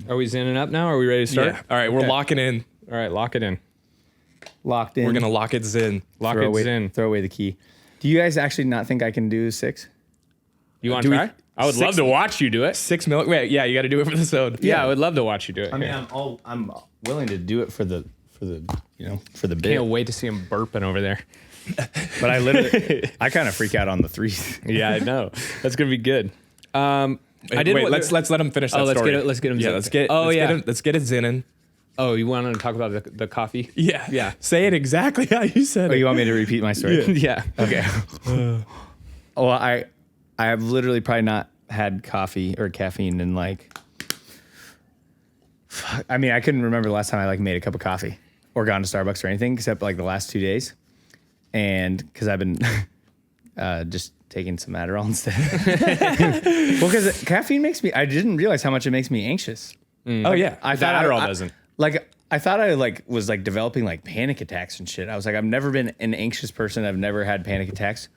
Are we zinning up now? Are we ready to start? Yeah. All right, we're locking in. All right, lock it in. Locked in. We're gonna lock it in. Lock throw it away, in. Throw away the key. Do you guys actually not think I can do 6? You want to try? I would love to watch you do it. 6 million. Wait, yeah, you got to do it for the episode. Yeah, I would love to watch you do it. I mean, I'm willing to do it for the bit. Can't wait to see him burping over there. But I kind of freak out on the 3s. Yeah, I know. That's gonna be good. Wait, let's let him finish that let's story. let's get him. Yeah, zinning. let's get it zinning. Oh, you wanted to talk about the coffee? Yeah. Yeah. Say it exactly how you said Oh, it. you want me to repeat my story? Yeah. Okay. Well, I have literally probably not had coffee or caffeine in like. I mean, I couldn't remember the last time I like made a cup of coffee or gone to Starbucks or anything except like the last 2 days, and because I've been just taking some Adderall instead. Well, because caffeine makes me. I didn't realize how much it makes me anxious. Oh yeah. I thought Adderall I doesn't. Like I thought I was developing like panic attacks and shit. I was like, I've never been an anxious person. I've never had panic attacks.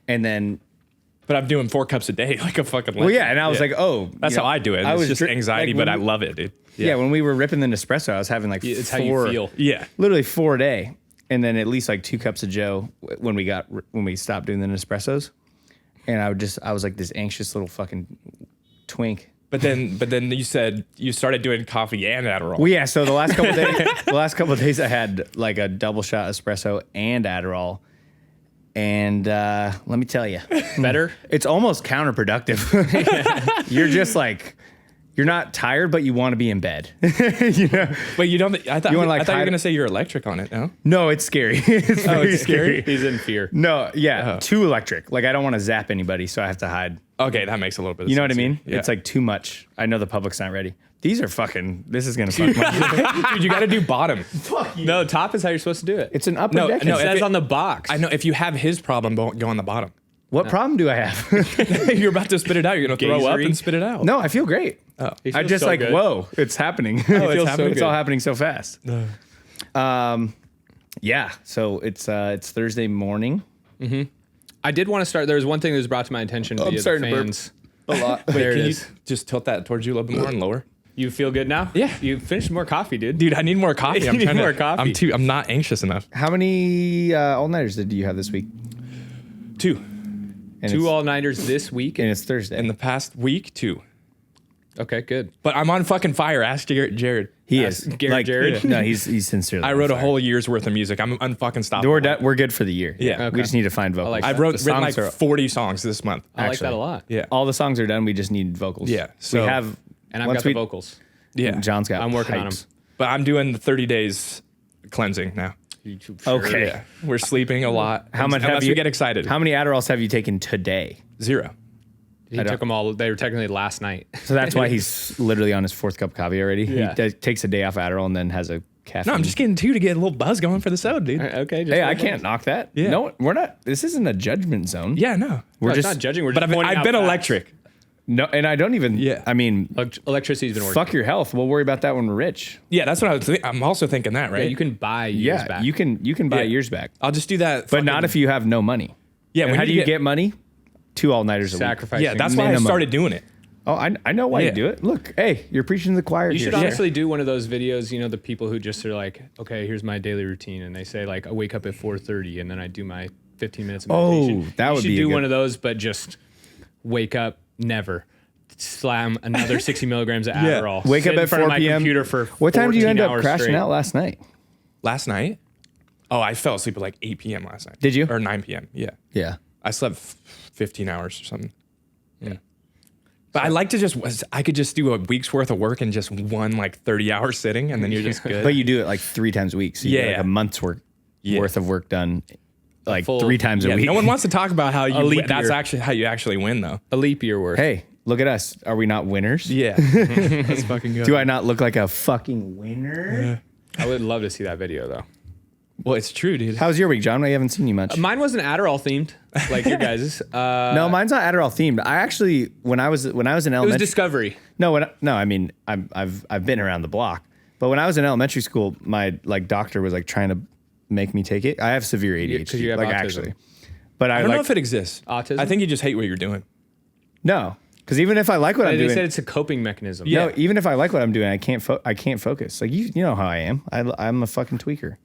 And then, But I'm doing 4 cups a day, like a fucking. well, yeah, and I was like, oh, That's how I do it. It's just anxiety, like, but I love it, dude. Yeah, when we were ripping the Nespresso, I was having like It's 4, how you feel. Yeah. literally 4 a day, and then at least like 2 cups of Joe when we stopped doing the Nespressos, and I was like this anxious little fucking twink. But then you said you started doing coffee and Adderall. Well, yeah. So the last couple of days, I had like a double shot espresso and Adderall, and let me tell you, Better? it's almost counterproductive. You're just like, you're not tired, but you want to be in bed. You know? But you don't. I thought you wanna, were like, gonna say you're electric on it. No. No, it's scary. It's very it's scary? He's in fear. No, yeah, too electric. Like I don't want to zap anybody, so I have to hide. Okay, that makes a little bit of You know what I sense. mean? Yeah. It's like too much. I know the public's not ready. These are fucking. This is gonna fuck my. Dude, you got to do bottom. No, top is how you're supposed to do it. It's an upper No, deck. no, It if says it- on the box. I know if you have his problem, don't go on the bottom. What problem do I have? You're about to spit it out. You're gonna throw up Gazery. and spit it out. No, I feel great. Oh. He I feels just so like, good. whoa, it's happening. it's happening? It's all happening so fast. Yeah. So it's Thursday morning. I did want to start. There was one thing that was brought to my attention via the starting to burp. fans. A lot. There it Can you is. just tilt that towards you a little bit more and lower? You feel good now? Yeah. You finished more coffee, dude. Dude, I need more coffee. You I'm need trying more to, coffee. I'm not anxious enough. How many all-nighters did you have this week? 2. And Two it's, all-nighters this week. and it's Thursday. In the past week, 2. Okay, good. But I'm on fucking fire. Ask Jared. he is Jared? No, he's sincerely. I wrote a whole year's worth of music. I'm unfucking stoppable. We're good for the year. Yeah. We just need to find vocals. like I've that. written like 40 songs this month. I like Actually. that a lot. Yeah. all the songs are done. We just need vocals. Yeah, So so- we have. And I've once got the we- vocals. Yeah. John's got. I'm working on pipes. them. But I'm doing the 30 days cleansing now. Okay. Yeah. We're sleeping a lot. How much have Unless you we get excited. How many Adderalls have you taken today? 0. He took them all. They were technically last night. So that's why he's literally on his 4th cup of coffee already. Yeah. He takes a day off Adderall and then has a caffeine. No, I'm just getting 2 to get a little buzz going for the soda, dude. Okay. Just Hey, I can't knock that. Yeah. No, we're not. This isn't a judgment zone. Yeah, no. We're It's just not judging. We're But just pointing I've out been facts. electric. no, and I don't even. Yeah. I mean, Electricity's been working. fuck your health. We'll worry about that when we're rich. Yeah, that's what I was I'm also thinking that, right? Yeah, you can buy years Yeah, back. you can buy Yeah. years back, I'll just do that. but not if you have no money. Yeah, And when how do you get get money? 2 all-nighters a week. sacrifice. Yeah, that's why I minimum. started doing it. Oh, I know why Yeah. you do it. Look, hey, you're preaching to the choir. You here. should honestly do one of those videos, you know, the people who just are like, okay, here's my daily routine. And they say, like, I wake up at 4:30 and then I do my 15 minutes of meditation. that would You should be a do good- one of those, but just wake up, never. Slam another 60 milligrams of Adderall. Wake sit up in at front of 4 my p.m. computer for What time do you 14 end up hours crashing straight. out last night? Last night? Oh, I fell asleep at like 8 p.m. last night. Did you? Or 9 p.m. Yeah. Yeah. I slept 15 hours or something. Yeah. But I like to I could just do a week's worth of work in just one like 30-hour sitting, and then you're just good. But you do it like 3 times a week. So you get like Yeah. a month's worth of work done like full- 3 times a yeah, week. no one wants to talk about how you leap that's year. actually how you actually win though. A leap year worth. Hey, look at us. Are we not winners? Yeah. That's fucking good. Do I not look like a fucking winner? I would love to see that video, though. Well, it's true, dude. How's your week, John? I haven't seen you much. Mine wasn't Adderall themed, like your guys's. No, mine's not Adderall themed. I actually, when I was in It was elementary, Discovery. I mean, I've been around the block. But when I was in elementary school, my like doctor was like trying to make me take it. I have severe ADHD, 'cause you have like autism. actually. But I I don't like know if it exists. Autism? I think you just hate what you're doing. no. Because even if I like what I'm They doing, said it's a coping mechanism. no, even if I like what I'm doing, I can't focus. Like you know how I am. I'm a fucking tweaker.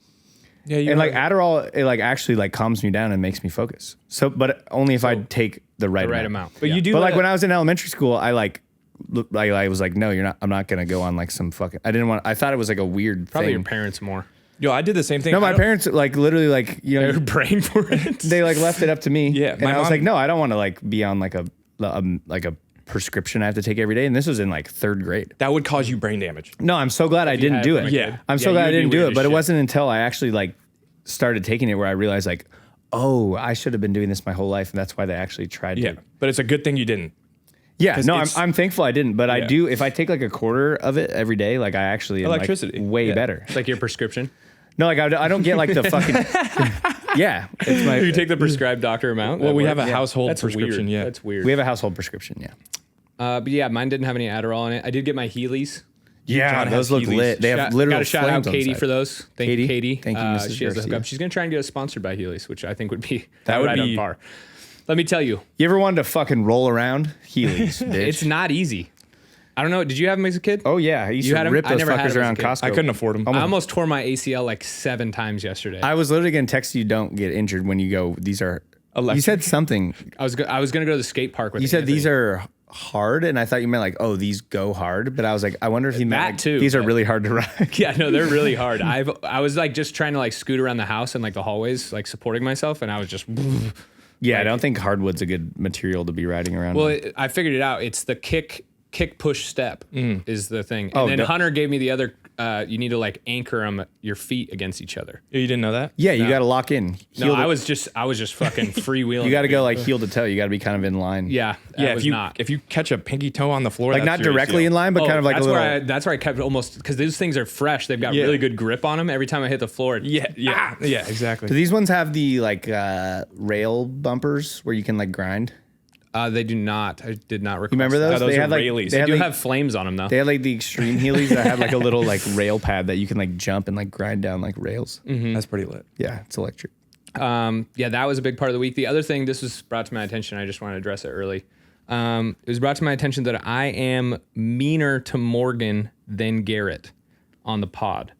Yeah, you And like Adderall, it like actually like calms me down and makes me focus. So, but only if I take the right amount. But you do. But like when I was in elementary school, I was like, no, you're not. I'm not gonna go on like some fucking. I thought it was like a weird Probably thing. your parents more. Yo, I did the same thing. No, my parents like literally like They were praying for it. they like left it up to me. Yeah, and my I was mom- like, no, I don't want to like be on like a prescription I have to take every day. And this was in like 3rd grade. That would cause you brain damage. No, I'm so glad I didn't had do from it. a Yeah. kid. I'm so Yeah, glad I you would be didn't do weird it. as But it shit. wasn't until I actually like started taking it where I realized like, oh, I should have been doing this my whole life, and that's why they actually tried Yeah, to. but it's a good thing you didn't. Yeah, 'Cause no, it's- I'm thankful I didn't, but I Yeah. do. If I take like a quarter of it every day, like I actually am Electricity. like way Yeah. better. It's like your prescription. No, like I don't get like the fucking. Yeah, it's my. You take the prescribed doctor amount. Well, that we works. have a household That's prescription. Weird. Yeah, That's weird. We have a household prescription. Yeah. But yeah, mine didn't have any Adderall in it. I did get my heelys. Yeah, John those has look Heelys. lit. They have literal Got to shout out flames on the Katie side. for those. Thank you, Katie. Katie. Thank you, Mrs. She has the Garcia. hookup. She's gonna try and get us sponsored by Heelys, which I think would be That would right be- on par. Let me tell you, You ever wanted to fucking roll around Heelys, bitch? it's not easy. I don't know. Did you have them as a kid? Oh yeah, I used You to had 'em? rip I those never had 'em fuckers as a around kid. Costco. I couldn't afford them. I almost tore my ACL like 7 times yesterday. I was literally gonna text you, don't get injured when you go. These are. Electric. You said something. I was gonna go to the skate park with. You said Anthony. these are hard, and I thought you meant like, oh, these go hard. But I was like, I wonder if you meant That like, too, these are but- really hard to ride. Yeah, no, they're really hard. I was like just trying to like scoot around the house and like the hallways, like supporting myself, and I was just. Yeah, I don't think hardwood's a good material to be riding around. Well, with. I figured it out. It's the kick push step is the thing. And Oh, then no. Hunter gave me the other. You need to like anchor them your feet against each other. You didn't know that? Yeah, you got to lock in. No, Heel to- I was just fucking freewheeling. You got to go like heel to toe. You got to be kind of in line. Yeah, Yeah. I was not. If you catch a pinky toe on the floor, Like that's not your directly ACL. in line, but kind of like a little. That's where I kept almost because these things are fresh. They've got Yeah. really good grip on them. Every time I hit the floor, Yeah. Exactly. Do these ones have the like rail bumpers where you can like grind? they do not. I did not request. Remember those? those they are had like Rayleighs. they They had do like, have flames on them though. they had like the extreme Heelys that had like a little like rail pad that you can like jump and like grind down like rails. That's pretty lit. Yeah, it's electric. Yeah, that was a big part of the week. The other thing, this was brought to my attention. I just want to address it early. It was brought to my attention that I am meaner to Morgan than Garrett on the pod.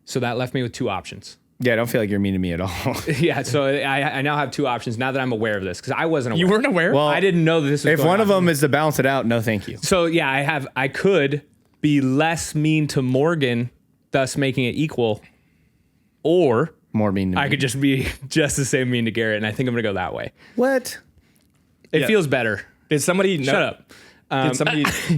So that left me with 2 options. Yeah, I don't feel like you're mean to me at all. Yeah, so I now have 2 options now that I'm aware of this because I wasn't aware. You weren't aware? Well, I didn't know that this was if going one of on. them is to balance it out, no, thank you. So yeah, I could be less mean to Morgan, thus making it equal, or More mean to me. I could just be just the same mean to Garrett, and I think I'm gonna go that way. What? It Yeah. feels better. Did somebody know? Shut up. Did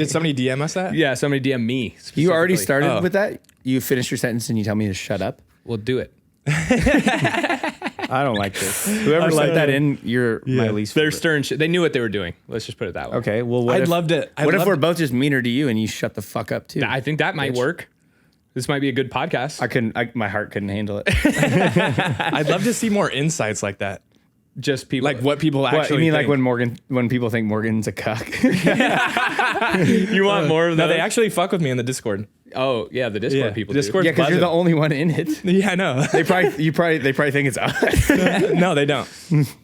somebody DM us that? Yeah, somebody DM me. You already specifically. started with that? You finish your sentence and you tell me to shut up? We'll do it. I don't like this. Whoever sent that in, you're my least They're favorite. stirring shit. They knew what they were doing. Let's just put it that way. Okay, well, what I'd if, love to. what if we're both just meaner to you and you shut the fuck up too? I think that might work. This might be a good podcast. I couldn't. My heart couldn't handle it. I'd love to see more insights like that. Just people. Like what people What, actually you mean like think. when people think Morgan's a cuck? you want more of No, that? they actually fuck with me in the Discord. Oh yeah, the Discord Yeah, people. Discord- Do. Yeah, because you're the only one in it. Yeah, I know. They probably think it's us. No, they don't.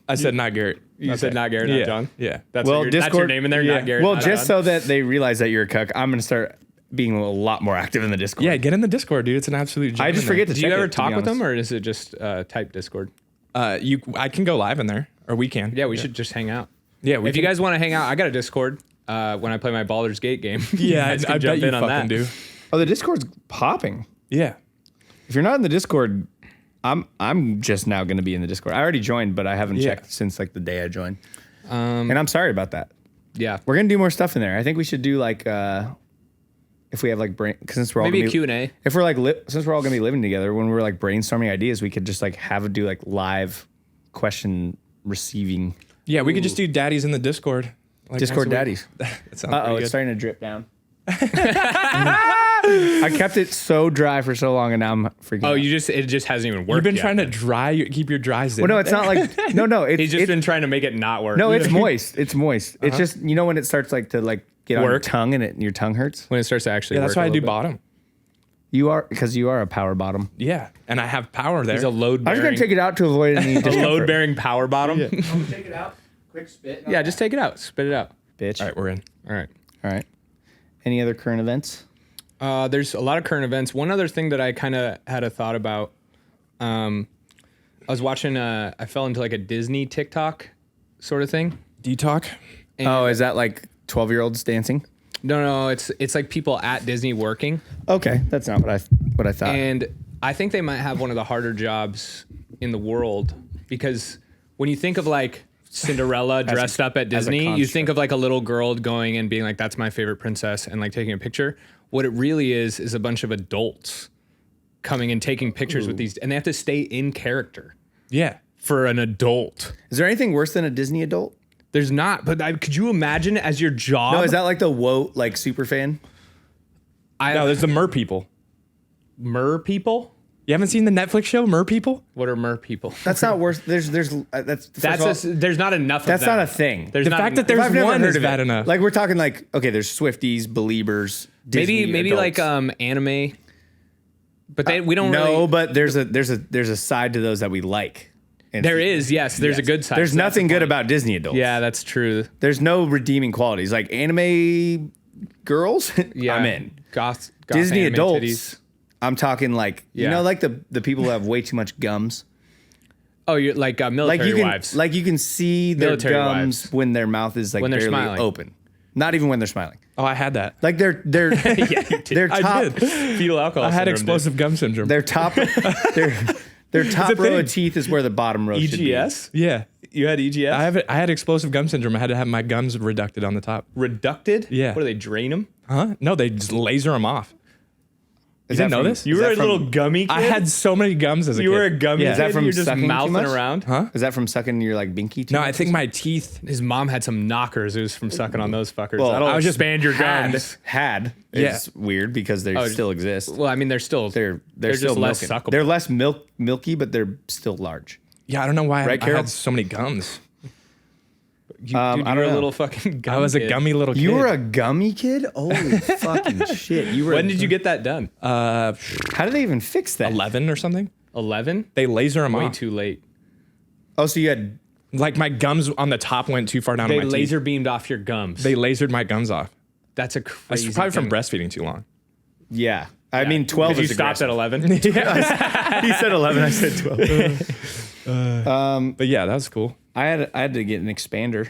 I said not Garrett. You said not Garrett, not Yeah. John. Yeah. That's Well, that's your Discord- name in there, yeah. not Garrett. Well, not just John. so that they realize that you're a cuck, I'm gonna start being a lot more active in the Discord. Yeah, get in the Discord, dude. It's an absolute gem I just in there. forget to Do check you ever it, to talk be with them, honest. or is it just type Discord? I can go live in there, or we can. Yeah, we should just hang out. Yeah, we If you guys want to hang out, I got a Discord when I play my Baldur's Gate game. You Yeah, guys I can bet jump you in on fucking that. do. Oh, the Discord's popping. Yeah. If you're not in the Discord, I'm just now going to be in the Discord. I already joined, but I haven't Yeah. checked since like the day I joined. And I'm sorry about that. Yeah, We're gonna do more stuff in there. I think we should do like if we have like since we're all maybe a gonna be, Q&A. if we're like since we're all gonna be living together, when we're like brainstorming ideas, we could just like do like live question receiving. Yeah, we could just do daddies in the Discord. Like Discord once a week. daddies. That sounds Uh oh, pretty it's good. starting to drip down. I kept it so dry for so long, and now I'm freaking. Oh, out. it just hasn't even worked. You've been yet. trying to keep your dries in. Well, no, it's not like no. It's He's just been trying to make it not work. no, it's moist. It's moist. It's just when it starts like to like get on your Work. tongue and your tongue hurts. when it starts to actually. Yeah, that's work why I a do little bit. bottom. You are because you are a power bottom. Yeah, and I have power there. He's a load I'm bearing. just gonna take it out to avoid any a discomfort. load bearing power bottom. Yeah. Take it out. Quick spit. Just take it out. Spit it out. bitch. All right, we're in. All right. All right. Any other current events? There's a lot of current events. One other thing that I kind of had a thought about. I was watching. I fell into like a Disney TikTok sort of thing. D-Talk? Is that like 12-year-olds dancing? No, it's like people at Disney working. Okay, that's not what I thought. And I think they might have one of the harder jobs in the world because when you think of like Cinderella dressed up at Disney, you think of like a little girl going and being like, that's my favorite princess and like taking a picture. What it really is a bunch of adults coming and taking pictures with these, and they have to stay in character Yeah. for an adult. Is there anything worse than a Disney adult? There's not, but could you imagine as your job? No, is that like the woke like super fan? No, there's the Mer People. Mer people? You haven't seen the Netflix show Mer People? What are mer people? That's not worse. There's There's not enough. that's of them. not a thing. There's The not fact that enough. there's I've never one heard is of bad it. enough. Like we're talking like okay, there's Swifties, Beliebers, Disney maybe adults. like anime, but we don't no, really. but there's a side to those that we like. And There is, yes. There's a good side. There's So that's nothing the good point. about Disney adults. Yeah, that's true. There's no redeeming qualities. Like anime girls, Yeah, I'm in. Goth Disney anime adults, titties. I'm talking like you Yeah. know, like the people who have way too much gums. Oh, you're like military Like you can wives. like you can see their Military gums wives. when their mouth is like When they're barely smiling. open. Not even when they're smiling. Oh, I had that. Like they're their I top did. fetal alcohol. I had syndrome, explosive gum syndrome. their top their top a row thing. of teeth is where the bottom row dude. should be. EGS. Yeah. You had EGS. I had explosive gum syndrome. I had to have my gums reducted on the top. Reducted. Yeah. What do they drain them? Huh? No, they just laser them off. You Is didn't that know from- this? You is were that a from- little gummy kid. I had so many gums as a kid. You were a gummy Yeah. kid. Is that from You're just sucking too mouthing much? around. Huh? Is that from sucking your like binky? too No, I much? think my teeth. His mom had some knockers. It was from sucking on those fuckers. Well, That'll I was just expand your gums. had Yeah. is weird because they still exist. Well, I mean, they're still They're just still less milking. suckable. They're less milky, but they're still large. Yeah, I don't know why Right, I Carol? had so many gums. Dude, I you don't were a know. little fucking gummy I was a kid. gummy little kid. You were a gummy kid? Holy fucking shit! You were. When did you get that done? How did they even fix that? 11 or something. 11? They laser them Way off. too late. Oh, so you had. Like my gums on the top went too far down They to my laser teeth. beamed off your gums. They lasered my gums off. That's a That's crazy. probably from thing. breastfeeding too long. Yeah. I mean, 12 Because is you stopped at aggressive. 11. He said 11. I said 12. But yeah, that was cool. I had to get an expander.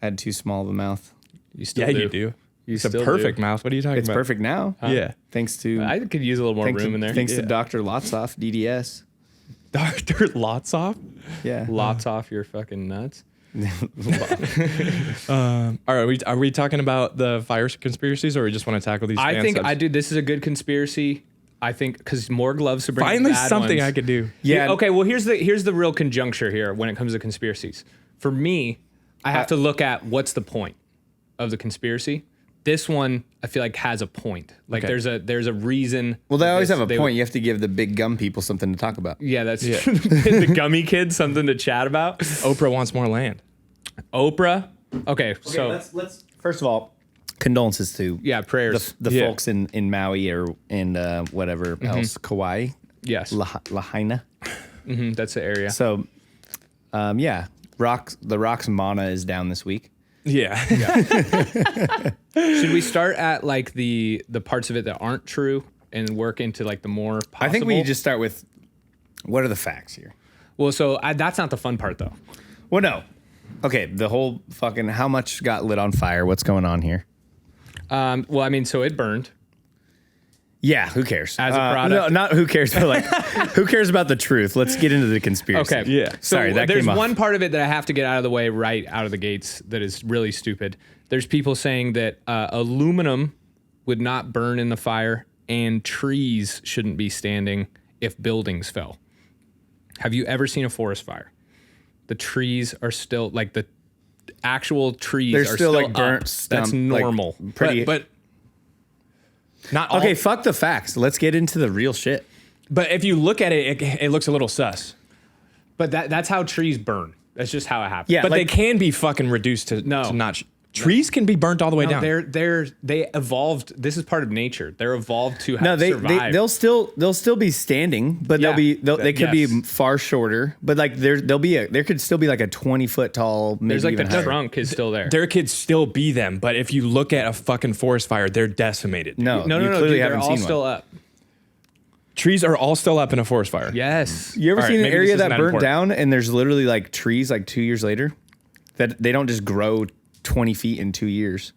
I had too small of a mouth. You still Yeah, do. you do. It's a still perfect do. mouth. What are you talking It's about? perfect now. Yeah. Thanks to I could use a little more thanks room to, in there. Thanks to Yeah. Dr. Lotsoff, DDS. Dr. Lotsoff? Yeah. Lots off your fucking nuts. All right, are we talking about the fire conspiracies or we just want to tackle these? I fan think subs? I do. This is a good conspiracy. I think because more gloves to bring. Finally bad something ones. I could do. Yeah. Okay. Well, here's the real conjuncture here when it comes to conspiracies. For me, I have to look at what's the point of the conspiracy. This one I feel like has a point. Like Okay. there's a reason. Well, they always this- have a they- point. You have to give the big gum people something to talk about. Yeah, that's true. The gummy kid, something to chat about. Oprah wants more land. Oprah. Okay, so let's first of all, condolences to yeah, prayers. the Yeah. folks in Maui or in whatever else, Kauai, Yes, Lahaina. that's the area. So, yeah, the Rock's mana is down this week. Yeah. Should we start at like the parts of it that aren't true and work into like the more possible? I think we just start with what are the facts here. Well, so that's not the fun part though. Well, no. Okay, the whole fucking how much got lit on fire? What's going on here? Well, I mean, so it burned. Yeah, who cares? As a product? No, not who cares, but like, who cares about the truth? Let's get into the conspiracy. Okay. Yeah. So Sorry, that there's came off. one part of it that I have to get out of the way right out of the gates that is really stupid. There's people saying that aluminum would not burn in the fire and trees shouldn't be standing if buildings fell. Have you ever seen a forest fire? The trees are still like the actual trees They're are still, like, up. burnt That's stump, like, normal. pretty. But not all. Okay, fuck the facts. Let's get into the real shit. But if you look at it, it looks a little sus. But that's how trees burn. That's just how it happens. Yeah, But like, they can be fucking reduced to No. to not Trees can be burnt all the way down. They evolved. This is part of nature. They're evolved to survive. They'll still be standing, but they could be far shorter. But like there could still be like a 20-foot tall. Maybe there's like even the higher. trunk is still there. There could still be them, but if you look at a fucking forest fire, they're decimated. No, dude, they're all still up. Trees are all still up in a forest fire. Yes. You ever All seen right, an maybe area this isn't that that burnt important. down and there's literally like trees like 2 years later that they don't just grow 20 feet in 2 years?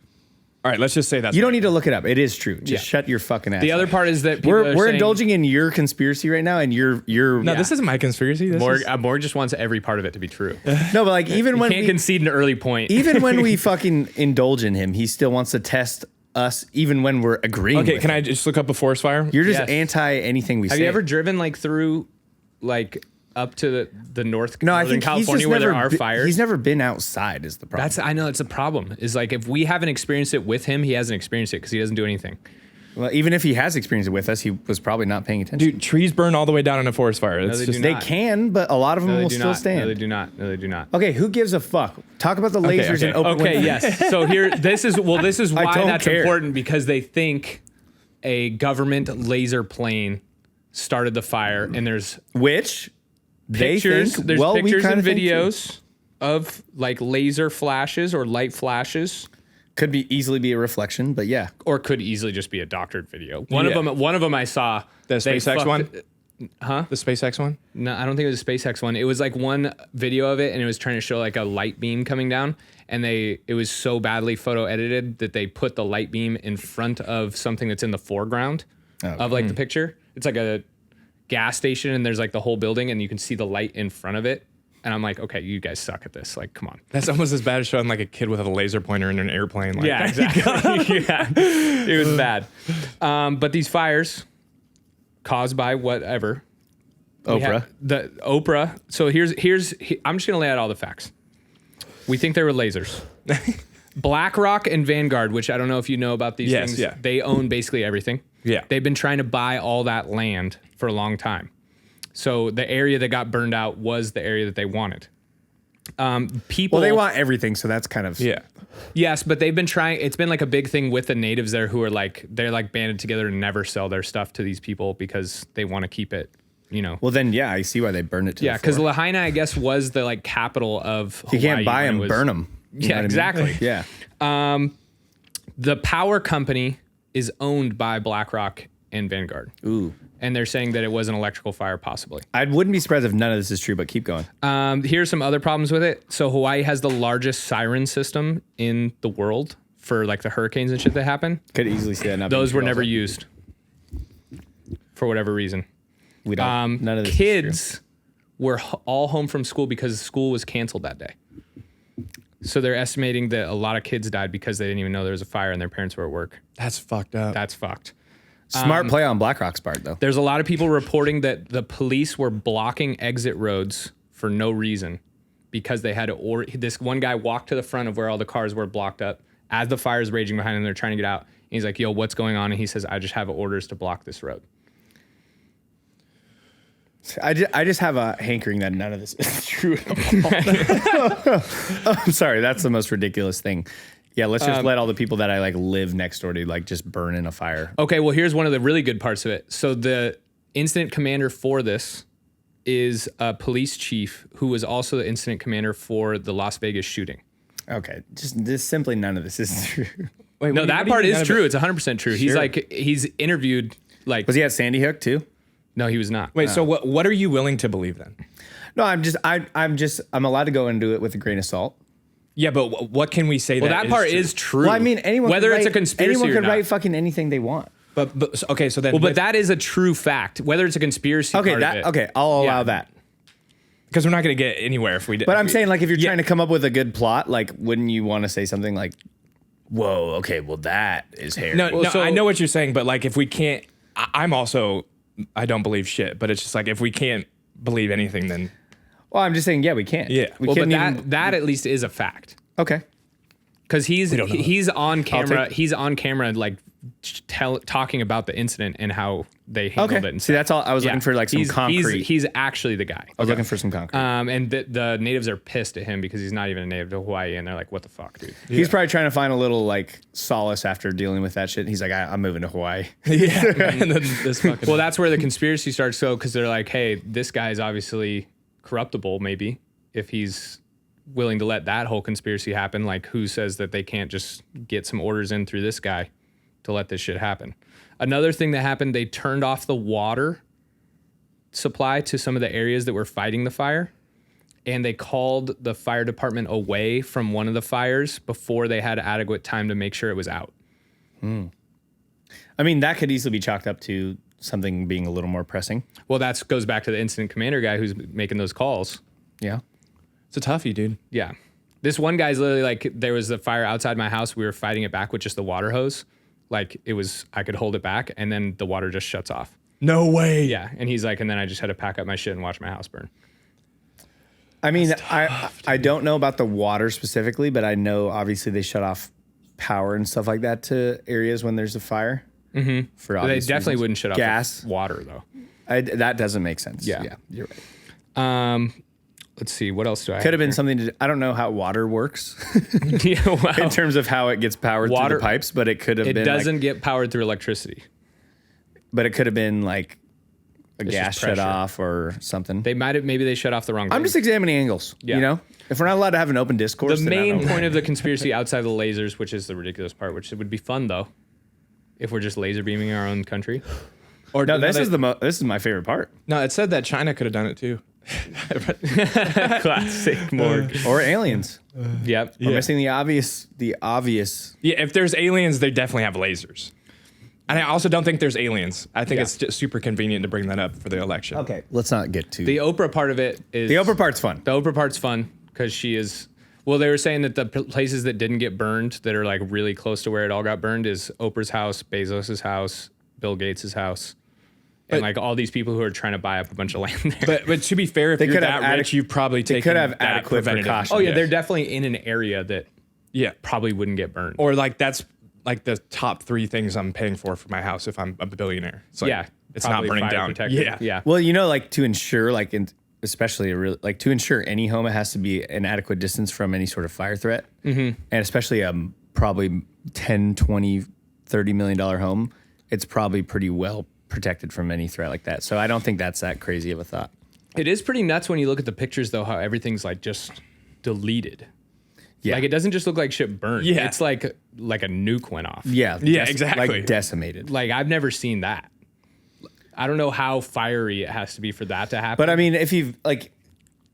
All right, let's just say that. You don't need to look it up. It is true. Just shut your fucking ass. The other part is that people we're are saying, indulging in your conspiracy right now, and you're No, this isn't my conspiracy. Morg just wants every part of it to be true. no, but like even You when can't concede an early point. even when we fucking indulge in him, he still wants to test us, even when we're agreeing. Okay, with can him. I just look up a forest fire? You're just Yes. anti anything we say. Have you ever driven like through, like up to the north? No, I northern think California he's just where never there are fires. He's never been outside. Is the problem? I know it's a problem. Is like if we haven't experienced it with him, he hasn't experienced it because he doesn't do anything. Well, even if he has experienced it with us, he was probably not paying attention. Dude, trees burn all the way down in a forest fire. It's they just do They not. can, but a lot of them No, will they do still not. stand. No, they do not. No, they do not. Okay, who gives a fuck? Talk about the lasers okay. and open Okay, windows. yes. So this is why don't that's care. important, because they think a government laser plane started the fire, and there's Which pictures. they think, There's well, we pictures kinda and think too. videos of like laser flashes or light flashes, Could be easily be a reflection, but yeah. or could easily just be a doctored video. One of them I saw. The they SpaceX fucked- one? The SpaceX one? No, I don't think it was a SpaceX one. It was like one video of it, and it was trying to show like a light beam coming down, and it was so badly photo edited that they put the light beam in front of something that's in the foreground of like the picture. It's like a gas station, and there's like the whole building, and you can see the light in front of it. And I'm like, okay, you guys suck at this. Like, come on. That's almost as bad as showing like a kid with a laser pointer in an airplane. Like, Yeah, exactly. Yeah, it was bad. But these fires caused by whatever. Oprah. Oprah. So I'm just gonna lay out all the facts. We think they were lasers. BlackRock and Vanguard, which I don't know if you know about these Yes, things. yeah. They own basically everything. Yeah. They've been trying to buy all that land for a long time. So the area that got burned out was the area that they wanted. People. Well, they want everything, so that's kind of Yeah. Yes, but they've been trying. It's been like a big thing with the natives there who are like, they're like banded together to never sell their stuff to these people because they want to keep it, you know. Well, then yeah, I see why they burned it. To Yeah, the because floor. Lahaina, I guess, was the like capital of you Hawaii can't buy when it them, was- burn them. Yeah, exactly. Yeah. The power company is owned by BlackRock and Vanguard. Ooh. And they're saying that it was an electrical fire, possibly. I wouldn't be surprised if none of this is true, but keep going. Here's some other problems with it. So Hawaii has the largest siren system in the world for like the hurricanes and shit that happen. Could easily see that. Not being Those were true never also. used for whatever reason. We don't. None of this is Kids were all home from school because school was canceled that day. So they're estimating that a lot of kids died because they didn't even know there was a fire and their parents were at work. That's fucked up. That's fucked. true. Smart play on BlackRock's part, though. There's a lot of people reporting that the police were blocking exit roads for no reason because they had to, or this one guy walked to the front of where all the cars were blocked up as the fire is raging behind them. They're trying to get out. And he's like, yo, what's going on? And he says, I just have orders to block this road. I just have a hankering that none of this is true at all. I'm sorry. That's the most ridiculous thing. Yeah, let's just let all the people that I like live next door to like just burn in a fire. Okay, well, here's one of the really good parts of it. So the incident commander for this is a police chief who was also the incident commander for the Las Vegas shooting. Okay, just simply none of this is true. Wait, No, what that do you part mean is none of true. it- It's 100% true. He's Sure. like, he's interviewed like, Was he at Sandy Hook too? no, he was not. Wait, so what are you willing to believe then? No, I'm allowed to go into it with a grain of salt. Yeah, but what can we say Well, that that part true? is true. Well, I mean, anyone whether can it's a write- conspiracy anyone or can not. write fucking anything they want. But okay, so then Well, but that is a true fact. Whether it's a conspiracy, Okay, part of it. okay, I'll allow Yeah. that. because we're not going to get anywhere if we did. But I'm saying, like, if you're trying to come up with a good plot, like, wouldn't you want to say something like, "Whoa, okay, well, that is hairy." no, Well, no, so- I know what you're saying, but like if we can't, I'm also I don't believe shit. But it's just like if we can't believe anything, then Well, I'm just saying, yeah, we can't. Yeah. we Well, but can't that at least is a fact. Okay. Because he's on camera. take- He's on camera like talking about the incident and how they handled it. And See, that's all. I was looking for like some concrete. He's actually the guy. I was looking for some concrete. And the natives are pissed at him because he's not even a native to Hawaii, and they're like, "What the fuck, dude?" He's probably trying to find a little like solace after dealing with that shit. He's like, I'm moving to Hawaii. Yeah. And then this fucking Well, that's where the conspiracy starts to go, because they're like, "Hey, this guy's obviously corruptible. Maybe if he's willing to let that whole conspiracy happen, like who says that they can't just get some orders in through this guy to let this shit happen?" Another thing that happened, they turned off the water supply to some of the areas that were fighting the fire, and they called the fire department away from one of the fires before they had adequate time to make sure it was out. I mean, that could easily be chalked up to something being a little more pressing. Well, that goes back to the incident commander guy who's making those calls. Yeah. It's a toughie, dude. Yeah. This one guy's literally like, there was a fire outside my house. We were fighting it back with just the water hose. Like it was, I could hold it back, and then the water just shuts off. No way. Yeah. And he's like, and then I just had to pack up my shit and watch my house burn. I mean, I don't know about the water specifically, but I know obviously they shut off power and stuff like that to areas when there's a fire. Mm-hmm. For But they obvious definitely reasons. wouldn't shut off gas. the water though. That doesn't make sense. Yeah. You're right. Let's see. What else do I Could have been something to. I don't know how water works yeah, wow. in terms of how it gets powered Water- through the pipes, but it could have It been. doesn't get powered through electricity. But it could have been like a It's gas just shut pressure. off or something. Maybe they shut off the wrong thing. I'm just examining angles. Yeah. You know, if we're not allowed to have an open discourse, The then I main don't know. point of the conspiracy outside of the lasers, which is the ridiculous part, which it would be fun though, if we're just laser beaming our own country. Or No, this is this is my favorite part. No, it said that China could have done it too. Classic Morg. Or aliens. Yep. We're missing the obvious. Yeah, if there's aliens, they definitely have lasers. And I also don't think there's aliens. I think it's just super convenient to bring that up for the election. Okay, let's not get too. The Oprah part of it is The Oprah part's fun. The Oprah part's fun because she is. Well, they were saying that the places that didn't get burned, that are like really close to where it all got burned, is Oprah's house, Bezos's house, Bill Gates's house, and like all these people who are trying to buy up a bunch of land there. But to be fair, if They you're could that have rich, you've probably taken could have that adequate preventative- precautions. Oh yeah, Yes. they're definitely in an area that Yeah. probably wouldn't get burned. Or like that's like the top 3 things I'm paying for my house if I'm a billionaire. It's like, yeah, it's not probably burning fire down. protected. Yeah. Yeah. Well, you know, like to ensure, like, especially to ensure any home, it has to be an adequate distance from any sort of fire threat. Mm-hmm. And especially probably 10, 20, $30 million home, it's probably pretty well protected from any threat like that. So I don't think that's that crazy of a thought. It is pretty nuts when you look at the pictures, though, how everything's like just deleted. Yeah. Like it doesn't just look like shit burned. Yeah. It's like a nuke went off. Yeah. Exactly. Like decimated. Like I've never seen that. I don't know how fiery it has to be for that to happen. But I mean, if you've like,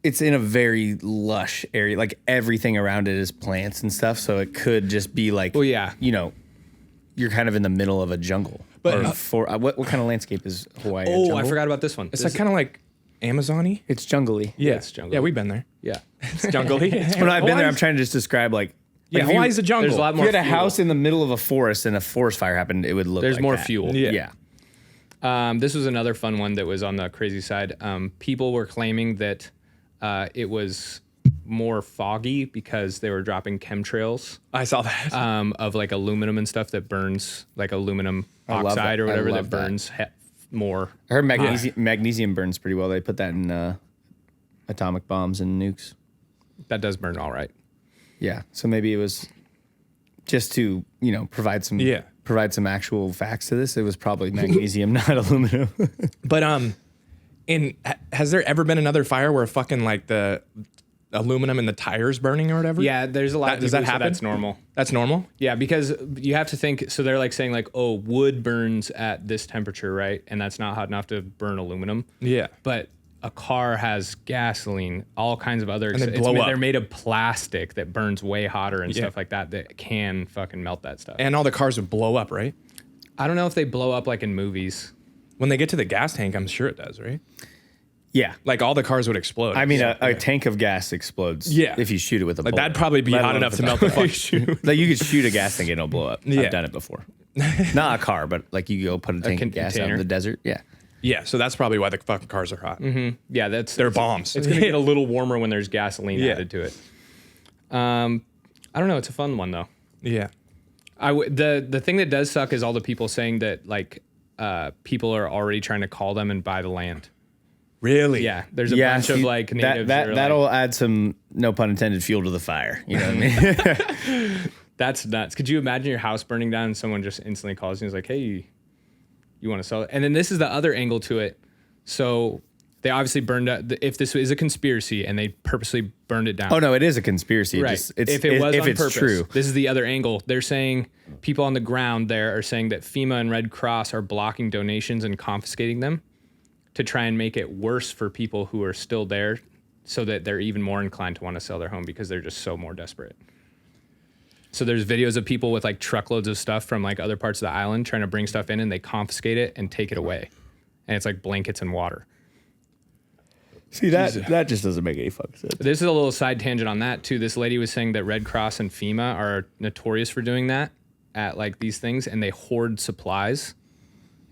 it's in a very lush area. Like everything around it is plants and stuff. So it could just be like, Well, yeah. you know, you're kind of in the middle of a jungle. But- What kind of landscape is Hawaii? A oh, I jungle? forgot about this one. It's like kind of like Amazon-y. It's jungly. Yeah. it's jungle. Yeah, we've been there. Yeah. It's jungly. When I've been there, I'm trying to just describe like Yeah, if you- Hawaii's a jungle. There's a lot If more you had a fuel. house in the middle of a forest and a forest fire happened, it would look There's like more that. fuel. Yeah. Yeah. This was another fun one that was on the crazy side. People were claiming that it was more foggy because they were dropping chemtrails I saw that. of like aluminum and stuff that burns, like aluminum I love oxide that. or I whatever love that that. burns more. I heard magnesium burns pretty well. They put that in atomic bombs and nukes. That does burn all right. Yeah. So maybe it was just to, you know, provide some actual facts to this. It was probably magnesium, not aluminum. But has there ever been another fire where fucking like the aluminum and the tires burning or whatever? Yeah, there's a lot of Does people that who say happen? that's normal. That's normal? Yeah, because you have to think, so they're like saying like, oh, wood burns at this temperature, right? And that's not hot enough to burn aluminum. Yeah. But a car has gasoline, all kinds of other, they blow up. they're made of plastic that burns way hotter and Yeah. stuff like that can fucking melt that stuff. And all the cars would blow up, right? I don't know if they blow up like in movies. When they get to the gas tank, I'm sure it does, right? Yeah. Like all the cars would explode. I mean, a tank of gas explodes Yeah. if you shoot it with a like bullet. that'd probably be Let hot alone enough if to it's melt the fucking Like you could shoot a gas tank and it'll blow up. Yeah. I've done it before. Not a car, but like you go put a tank of gas out in container. the desert. Yeah. Yeah, so that's probably why the fucking cars are hot. Yeah, They're bombs. It's gonna get a little warmer when there's gasoline Yeah. added to it. I don't know. It's a fun one though. Yeah. The thing that does suck is all the people saying that like people are already trying to call them and buy the land. Really? Yeah, there's a bunch of like natives. That'll add some, no pun intended, fuel to the fire. You know what I mean? That's nuts. Could you imagine your house burning down and someone just instantly calls you and is like, hey, you want to sell it? And then this is the other angle to it. So they obviously burned up, if this is a conspiracy and they purposely burned it down. Oh, no, it is a conspiracy. Right. If it's purpose, true. This is the other angle. They're saying people on the ground there are saying that FEMA and Red Cross are blocking donations and confiscating them to try and make it worse for people who are still there so that they're even more inclined to want to sell their home because they're just so more desperate. So there's videos of people with like truckloads of stuff from like other parts of the island trying to bring stuff in and they confiscate it and take it away. And it's like blankets and water. See, that just doesn't make any fucking sense. This is a little side tangent on that too. This lady was saying that Red Cross and FEMA are notorious for doing that at like these things, and they hoard supplies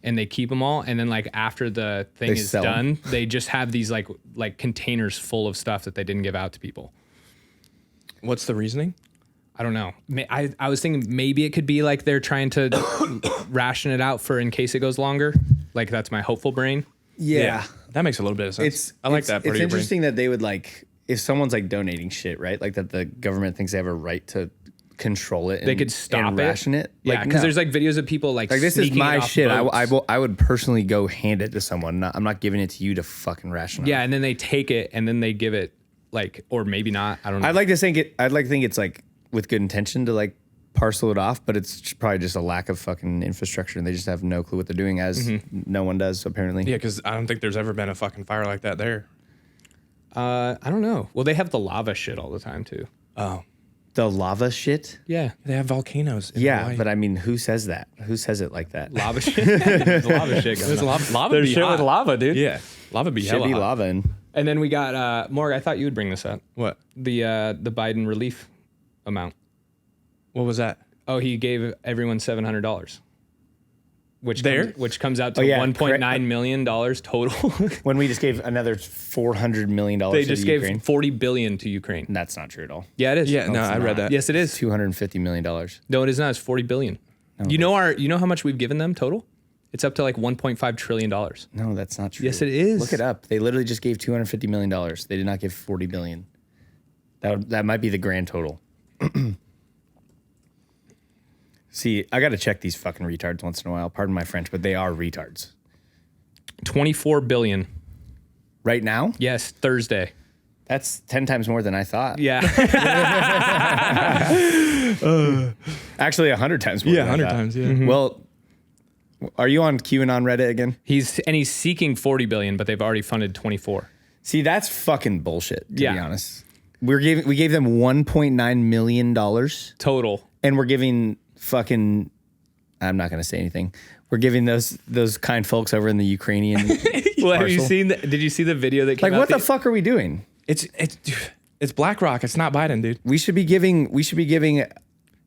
and they keep them all. And then like after the thing is done, they just have these like containers full of stuff that they didn't give out to people. What's the reasoning? I don't know. I was thinking maybe it could be like they're trying to ration it out for in case it goes longer. Like that's my hopeful brain. Yeah. That makes a little bit of sense. I like that part of It's your brain. interesting that they would like, if someone's like donating shit, right? Like that the government thinks they have a right to control it. They could stop and it. Ration it. Yeah, because there's like videos of people like this is sneaking my it off shit. boats. I would personally go hand it to someone. I'm not giving it to you to fucking ration. Yeah, and then they take it and then they give it like, or maybe not. I don't know. I'd like to think it's like with good intention to like parcel it off, but it's probably just a lack of fucking infrastructure and they just have no clue what they're doing, as no one does apparently. Yeah, because I don't think there's ever been a fucking fire like that there. I don't know. Well, they have the lava shit all the time too. Oh. The lava shit? Yeah. They have volcanoes. Yeah, Hawaii. but I mean, who says that? Who says it like that? Lava shit. There's lava shit going There's on. lava There's be shit hot. with lava, dude. Yeah. Lava be Should hella be hot. lava in. And then we got Morg, I thought you would bring this up. What? The Biden relief amount. What was that? Oh, he gave everyone $700. Which comes out to $1.9 million total. When we just gave another $400 million They to just Ukraine. gave $40 billion to Ukraine. That's not true at all. Yeah, it is. Yeah, no, I read that. Yes, it is. $250 million. No, it is not. It's $40 billion. You know how much we've given them total? It's up to like $1.5 trillion. No, that's not true. Yes, it is. Look it up. They literally just gave $250 million. They did not give $40 billion. That might be the grand total. See, I got to check these fucking retards once in a while. Pardon my French, but they are retards. $24 billion. Right now? Yes, Thursday. That's 10 times more than I thought. Yeah. Actually, 100 times more. Yeah, than I 100 thought. times, yeah. Mm-hmm. Well, are you on QAnon Reddit again? he's seeking $40 billion, but they've already funded 24. See, that's fucking bullshit, to be Yeah. honest. We gave them $1.9 million, Total. and we're giving fucking, I'm not going to say anything. We're giving those kind folks over in the Ukrainian Well, have you parcel. seen did you see the video that came Like, out? what the fuck are we doing? It's BlackRock. It's not Biden, dude. We should be giving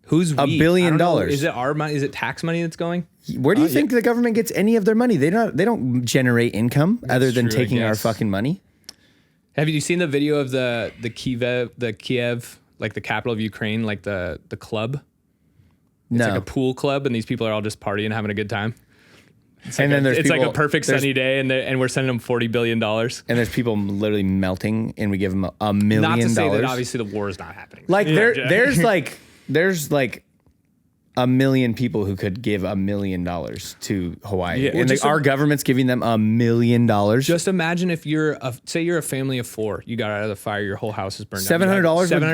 Who's $1 we? billion. I don't know. Is it our money? Is it tax money that's going? Where do you think the government gets any of their money? They don't generate income other than true, I taking our guess. fucking money. Have you seen the video of the Kiev, like the capital of Ukraine, like the club? It's No. like a pool club, and these people are all just partying, having a good time. And then there's It's like people- a perfect sunny day, and we're sending them $40 billion. And there's people literally melting, and we give them $1 million. Not to say that obviously the war is not happening. Like there's like a million people who could give $1 million to Hawaii, Yeah, and our government's giving them $1 million. Just imagine if you're a family of 4, you got out of the fire, your whole house is burned down. $700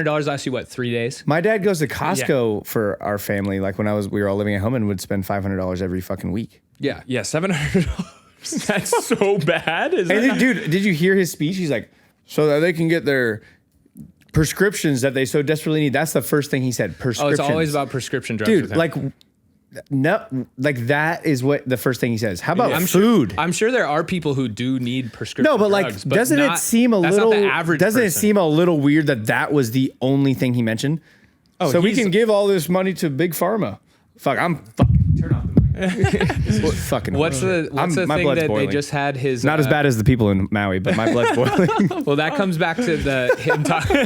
$700 lasts you what, 3 days? My dad goes to Costco for our family. Like when we were all living at home, and would spend $500 every fucking week. Yeah, Yeah, $700. that's so bad. And then, dude, did you hear his speech? He's like, so that they can get their prescriptions that they so desperately need. That's the first thing he said. Oh, Prescriptions. it's always about prescription drugs. dude. with him. Like, no, like that is what the first thing he says. How about food? I'm sure there are people who do need prescription. No, but drugs, like, doesn't it seem a that's little? Not the average doesn't it person. seem a little weird that was the only thing he mentioned? Oh, so we he's- can give all this money to big pharma. Fuck, I'm fucking turn off the mic. Fucking. What's the my thing blood's that boiling. they just had his Not as bad as the people in Maui, but my blood's boiling. Well, that comes back to the him talking.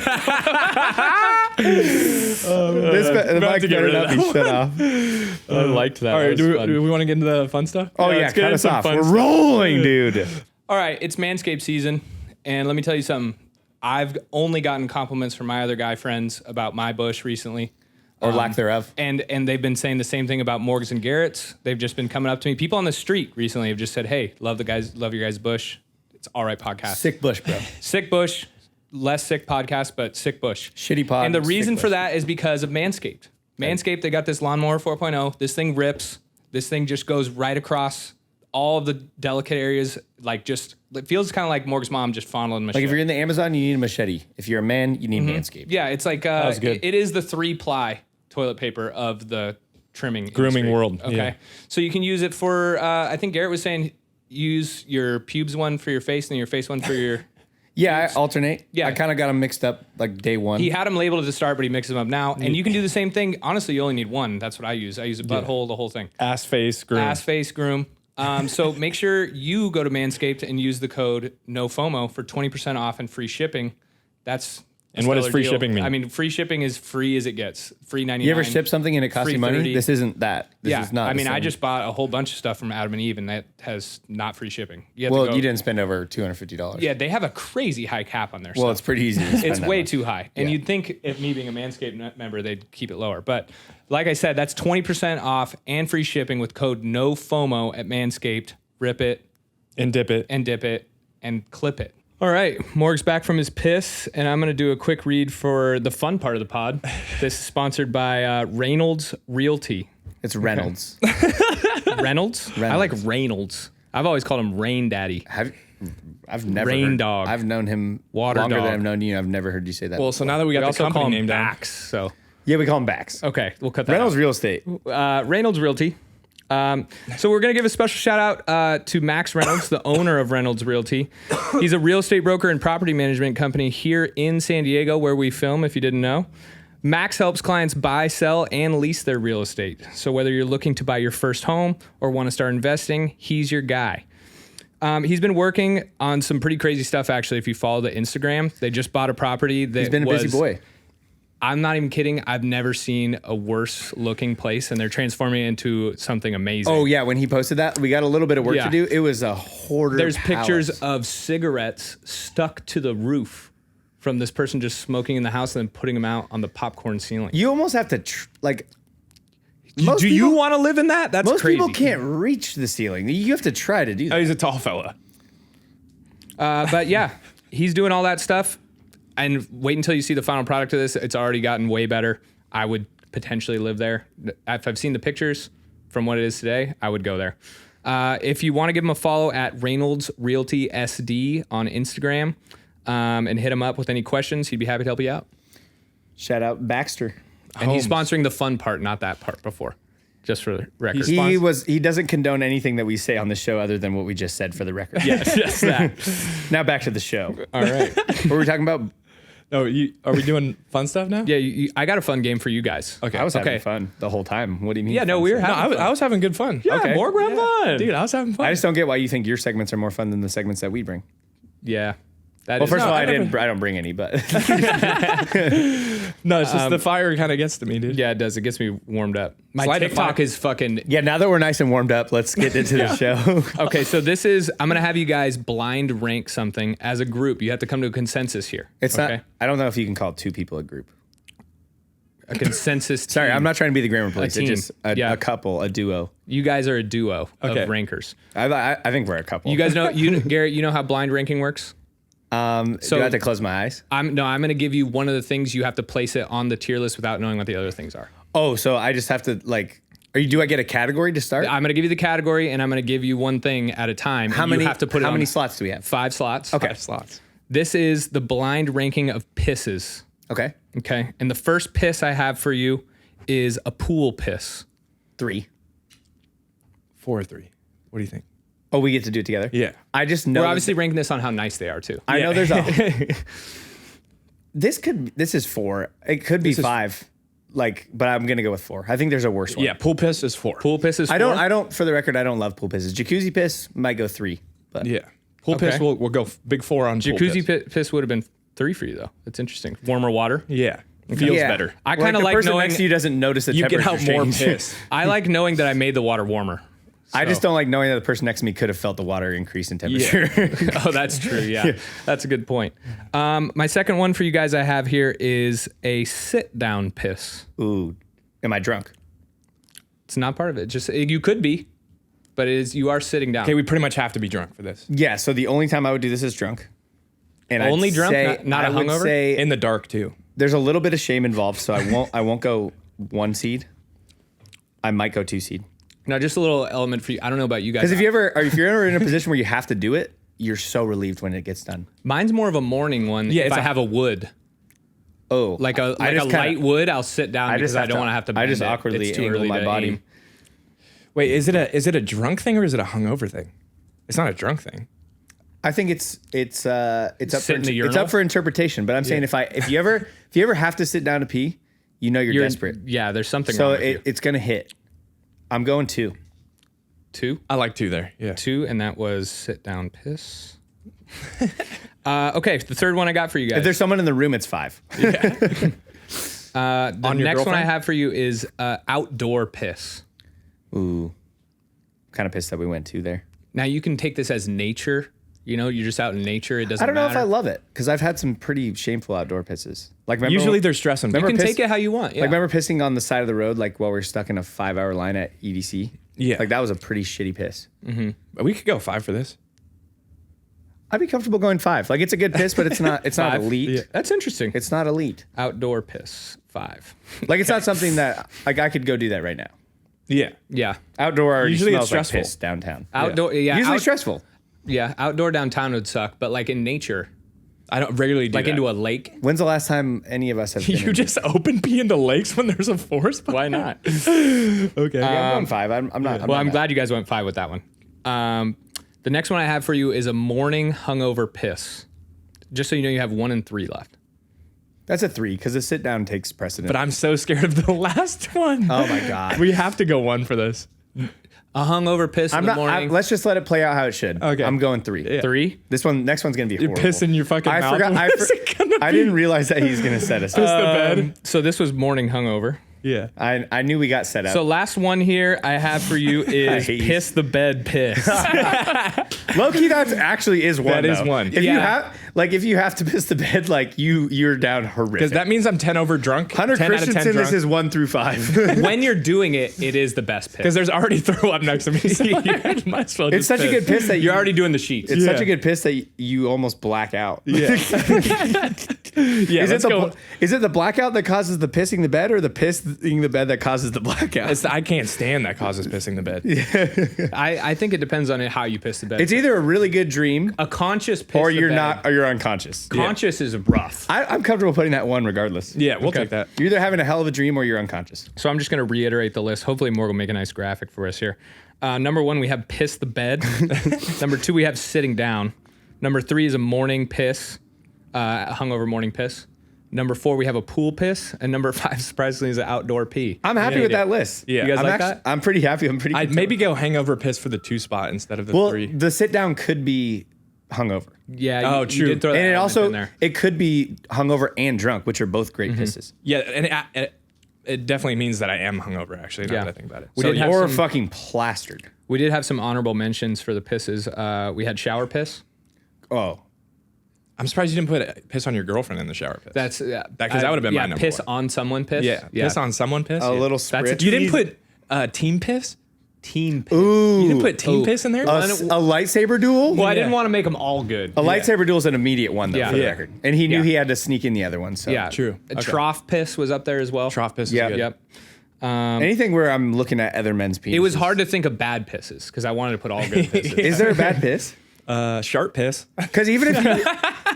The mic to get better rid of not be shut off. I liked that. All right, That was do fun. we want to get into the fun stuff? Oh yeah, let's get cut into us some off. fun We're stuff. rolling, dude. All right, it's Manscaped season, and let me tell you something. I've only gotten compliments from my other guy friends about my bush recently. Or lack thereof. And they've been saying the same thing about Morgan's and Garrett's. They've just been coming up to me. People on the street recently have just said, "Hey, love your guys' bush. It's all right podcast. Sick bush, bro. Sick bush, less sick podcast, but sick bush. Shitty pod. And the sick reason bush. for that is because of Manscaped. Manscaped, they got this lawnmower 4.0. This thing rips. This thing just goes right across all of the delicate areas. Like just, it feels kind of like Morgan's mom just fondling my Like if you're in the Amazon, you need a machete. If you're a man, you need Manscaped. Yeah, it's like was good. it is the 3-ply toilet paper of the trimming Grooming industry. world, Okay, yeah. so you can use it for. I think Garrett was saying use your pubes one for your face and your face one for your. Yeah, I alternate. Yeah. I kind of got them mixed up like day one. He had them labeled at the start, but he mixes them up now, and you can do the same thing. Honestly, you only need one. That's what I use. I use a butthole, the whole thing. Ass face, groom. Ass, face, groom. So make sure you go to Manscaped and use the code NOFOMO for 20% off and free shipping. That's a And what does stellar free deal. shipping mean? I mean, free shipping is free as it gets. Free 99. You ever ship something and it costs you money? $3.30. This isn't that. This is not. I the mean, I same. just bought a whole bunch of stuff from Adam and Eve, and that has not free shipping. You have to Well, go- you didn't spend over $250. Yeah, they have a crazy high cap on their Well, stuff. it's pretty easy. To spend It's that way much. too high. And Yeah. you'd think if me being a Manscaped member, they'd keep it lower. But like I said, that's 20% off and free shipping with code NOFOMO at Manscaped. Rip it and dip it. and dip it and clip it. All right, Morg's back from his piss, and I'm going to do a quick read for the fun part of the pod. This is sponsored by Reynolds Realty. It's Reynolds. Reynolds? I like Reynolds. I've always called him Rain Daddy. I've never Rain heard, dog. I've known him Water longer dog. than I've known you. I've never heard you say that. Well, so now that we got We the also call company him name down. Bax. So yeah, we call him Bax. okay, we'll cut that. Reynolds out. Real Estate. Reynolds Realty. So we're going to give a special shout out to Max Reynolds, the owner of Reynolds Realty. He's a real estate broker and property management company here in San Diego where we film, if you didn't know. Max helps clients buy, sell, and lease their real estate. So whether you're looking to buy your first home or want to start investing, he's your guy. He's been working on some pretty crazy stuff, actually, if you follow the Instagram. They just bought a property that He's been a busy boy. I'm not even kidding. I've never seen a worse looking place, and they're transforming it into something amazing. Oh yeah, when he posted that, we got a little bit of work Yeah. to do. It was a hoarder. There's palace. pictures of cigarettes stuck to the roof from this person just smoking in the house and then putting them out on the popcorn ceiling. You almost have to Do you want to live in that? That's Most crazy. people can't reach the ceiling. You have to try to do Oh, that. he's a tall fella. But yeah, he's doing all that stuff. And wait until you see the final product of this. It's already gotten way better. I would potentially live there. If I've seen the pictures from what it is today, I would go there. If you want to give him a follow at Reynolds Realty SD on Instagram and hit him up with any questions, he'd be happy to help you out. Shout out Baxter. And he's sponsoring the fun part, not that part before. Just for the record. He doesn't condone anything that we say on the show other than what we just said for the record. Yes, just that. Now back to the show. All right. What were we talking about? Oh, are we doing fun stuff now? Yeah, I got a fun game for you guys. Okay. I was having Okay. fun the whole time. What do you mean? Yeah, no, fun we were stuff? No, having I was having good fun. Yeah, Okay. more having fun. Dude, I was having fun. I just don't get why you think your segments are more fun than the segments that we bring. Yeah. That Well, is- first of all, I I don't bring any, but No, it's just the fire kind of gets to me, dude. Yeah, it does. It gets me warmed up. My Slide to TikTok five. is fucking. yeah. Now that we're nice and warmed up, let's get into the show. Okay, so I'm going to have you guys blind rank something as a group. You have to come to a consensus here. It's okay? not. I don't know if you can call two people a group. A consensus team. Sorry, I'm not trying to be the grammar police. team. It's just Yeah. a couple, a duo. You guys are a duo Okay. of rankers. I think we're a couple. You guys know, Garrett, you know how blind ranking works? do I have to close my eyes? I'm going to give you one of the things. You have to place it on the tier list without knowing what the other things are. Oh, so I just have to do I get a category to start? I'm going to give you the category, and I'm going to give you one thing at a time. How and many? You have to put it how on many slots do we have? 5 slots. Okay. 5 slots. This is the blind ranking of pisses. Okay, Okay. And the first piss I have for you is a pool piss. 3. 4 or 3. What do you think? Oh, we get to do it together. Yeah. I just know. We're obviously ranking this on how nice they are too. I know there's a. This is 4. It could be 5. but I'm gonna go with 4. I think there's a worse one. Yeah, pool piss is 4. Pool piss is 4? I don't. For the record, I don't love pool pisses. Jacuzzi piss might go 3. But Yeah. Pool piss, we'll go big 4 on pool Jacuzzi piss. piss would have been 3 for you, though. That's interesting. Warmer water. Yeah. Feels better. I kind of the like person knowing next to you doesn't notice the You get temperature out more change. piss. I like knowing that I made the water warmer. I just So- don't like knowing that the person next to me could have felt the water increase in temperature. Oh, that's true. Yeah, that's a good point. My second one for you guys I have here is a sit down piss. Ooh, am I drunk? It's not part of it. Just you could be, but you are sitting down. Okay, we pretty much have to be drunk for this. Yeah. So the only time I would do this is drunk. And Only I'd drunk? say- Not a I would hungover? say In the dark, too. there's a little bit of shame involved, so I won't go 1 seed. I might go 2 seed. Now, just a little element for you. I don't know about you guys. Because if you're ever in a position where you have to do it, you're so relieved when it gets done. Mine's more of a morning one. Yeah, if it's I a- have a wood, Oh, like a I just kinda- light wood, I'll sit down because I have don't want to have to. I just bend it. awkwardly It's too angle early my to body. aim. Wait, is it a drunk thing or is it a hungover thing? It's not a drunk thing. I think it's up Sit for in the it's urinal? up for interpretation. But I'm saying if you ever have to sit down to pee, you know you're desperate. Yeah, there's something So wrong with you. it's gonna hit. I'm going 2. 2, I like 2 there. Yeah. 2, and that was sit down piss. Okay, the third one I got for you guys. If there's someone in the room, it's 5. The On your next one I girlfriend? have for you is outdoor piss. Ooh, kind of pissed that we went 2 there. Now you can take this as nature. You know, you're just out in nature. It doesn't. I don't know if matter. I love it because I've had some pretty shameful outdoor pisses. Like remember, Usually they're stressing. You can piss- take it how you want. Yeah. like remember pissing on the side of the road, like while we are stuck in a 5-hour line at EDC. Yeah. like that was a pretty shitty piss. We could go 5 for this. I'd be comfortable going 5. Like it's a good piss, but it's not 5? elite. Yeah. That's interesting. It's not elite. Outdoor piss 5. Like it's not something that like I could go do that right now. Yeah. Yeah. Outdoor already Usually it's smells like stressful. piss downtown. Outdoor. Yeah. Usually stressful. Yeah. Outdoor downtown would suck, but like in nature, I don't regularly do like that. into a lake. When's the last time any of us have been You just open pee into lakes when there's a forest fire? Why not? Okay. I'm going 5. I'm not. Well, I'm glad you guys went 5 with that one. The next one I have for you is a morning hungover piss. Just so you know, you have 1 and 3 left. That's a 3 because the sit down takes precedent. But I'm so scared of the last one. Oh my God. We have to go 1 for this. A hungover piss in the morning. let's just let it play out how it should. Okay. I'm going 3. 3. Next one's gonna be You're horrible. pissing your fucking I mouth. forgot. What's it gonna I be? didn't realize that he's gonna set us Piss up. the bed. So this was morning hungover. Yeah. I knew we got set up. So last one here I have for you is hate you. piss the bed piss. low key, that actually is one. That is though. one. If you have to piss the bed, like you're down horrific. Because that means I'm 10 over drunk. Hunter 10 out of 10 Christensen, drunk. this is 1 through 5. When you're doing it, it is the best piss. Because there's already throw up next to me. So I might as well It's just such a piss. good piss that You're already doing the sheets. It's such Yeah. a good piss that you almost black out. Yeah. Yeah. Is let's go. is it the blackout that causes the pissing the bed, or the pissing the bed that causes the blackout? I can't stand that causes pissing the bed. I think it depends on how you piss the bed. It's either a really good dream, a conscious piss or the you're bed. not, or you're unconscious. Conscious is rough. I'm comfortable putting that 1 regardless. Yeah, we'll take that. You're either having a hell of a dream or you're unconscious. So I'm just going to reiterate the list. Hopefully Morgan will make a nice graphic for us here. Number 1, we have piss the bed. Number 2, we have sitting down. Number 3 is a morning piss, hungover morning piss. Number 4, we have a pool piss. And number 5, surprisingly, is an outdoor pee. I'm happy with that list. Yeah. You guys I'm like that? I'm pretty happy. I'm pretty. I'd maybe go hangover piss for the 2 spot instead of the well, 3. the sit down could be hungover, Yeah. Oh, you true. did throw that and it element also in there. it could be hungover and drunk, which are both great pisses. Yeah, and it definitely means that I am hungover, actually, now Yeah. that I think about it. We So did have you're some- fucking plastered. We did have some honorable mentions for the pisses. We had shower piss. Oh, I'm surprised you didn't put piss on your girlfriend in the shower piss. That's 'cause that would've been my number piss 1. on someone piss. yeah, piss on someone piss. a Yeah. little That's a spritz. You didn't put team piss? team piss. Ooh, You didn't put team piss in there? a lightsaber duel. Well, I Yeah. didn't want to make them all good. A lightsaber duel is an immediate one, though, Yeah. for the Yeah. record. And he knew Yeah. he had to sneak in the other one. So Yeah, True. A Okay. trough piss was up there as well. Trough piss Yeah. is good. Yep. anything where I'm looking at other men's penises. It was hard to think of bad pisses because I wanted to put all good pisses. Is there a bad piss? Sharp piss. Because even if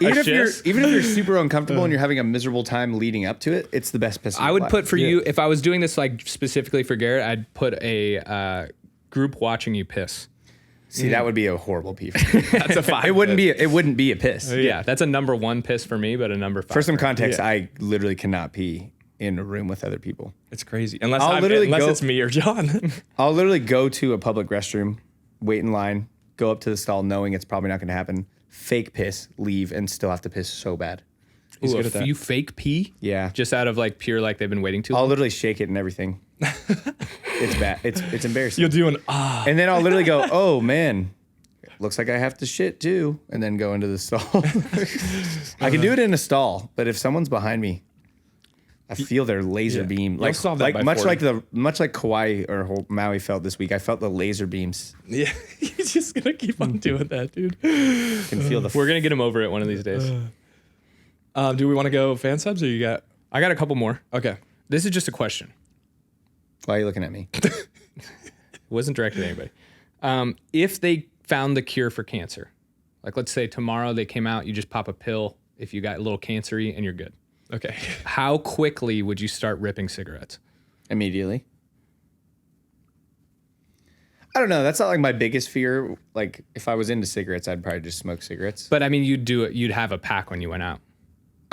you're shiz? even if you're super uncomfortable and you're having a miserable time leading up to it, it's the best piss. of I your would life. put for you, if I was doing this like specifically for Garrett, I'd put a group watching you piss. See, that would be a horrible pee. For me. That's a 5. It wouldn't be. It wouldn't be a piss. Yeah, that's a number 1 piss for me, but a number 5. For some context, I literally cannot pee in a room with other people. It's crazy. Unless I'll literally unless go- it's me or John. I'll literally go to a public restroom, wait in line, go up to the stall knowing it's probably not going to happen, fake piss, leave, and still have to piss so bad. He's Ooh, good at that. you fake pee? Yeah. Just out of like pure, like they've been waiting too I'll long? literally shake it and everything. It's bad. It's embarrassing. You'll do an And then I'll literally go, oh man, looks like I have to shit too, and then go into the stall. I can do it in a stall, but if someone's behind me, I feel their laser beam. Like, solve that by much 40. like Kauai or Maui felt this week. I felt the laser beams. Yeah, he's just gonna keep on doing that, dude. I can feel the. We're going to get him over it one of these days. Do we want to go fan subs or you got? I got a couple more. Okay. This is just a question. Why are you looking at me? It wasn't directed at anybody. If they found the cure for cancer, like let's say tomorrow they came out, you just pop a pill if you got a little cancer-y and you're good. Okay. How quickly would you start ripping cigarettes? Immediately. I don't know. That's not like my biggest fear. Like if I was into cigarettes, I'd probably just smoke cigarettes. But I mean, you'd do it. You'd have a pack when you went out.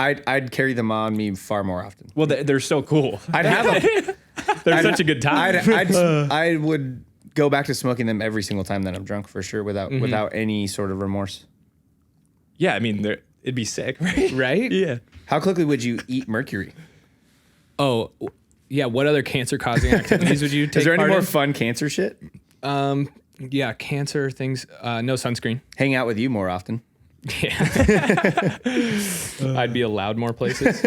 I'd carry them on me far more often. Well, they're so cool. I'd have a, They're such a good time. I would go back to smoking them every single time that I'm drunk for sure, without any sort of remorse. Yeah, I mean, it'd be sick, right? Right? Yeah. How quickly would you eat mercury? Oh, yeah. What other cancer-causing activities would you take Is there any part more in? fun cancer shit? Yeah, cancer things. No sunscreen. Hang out with you more often. Yeah. I'd be allowed more places.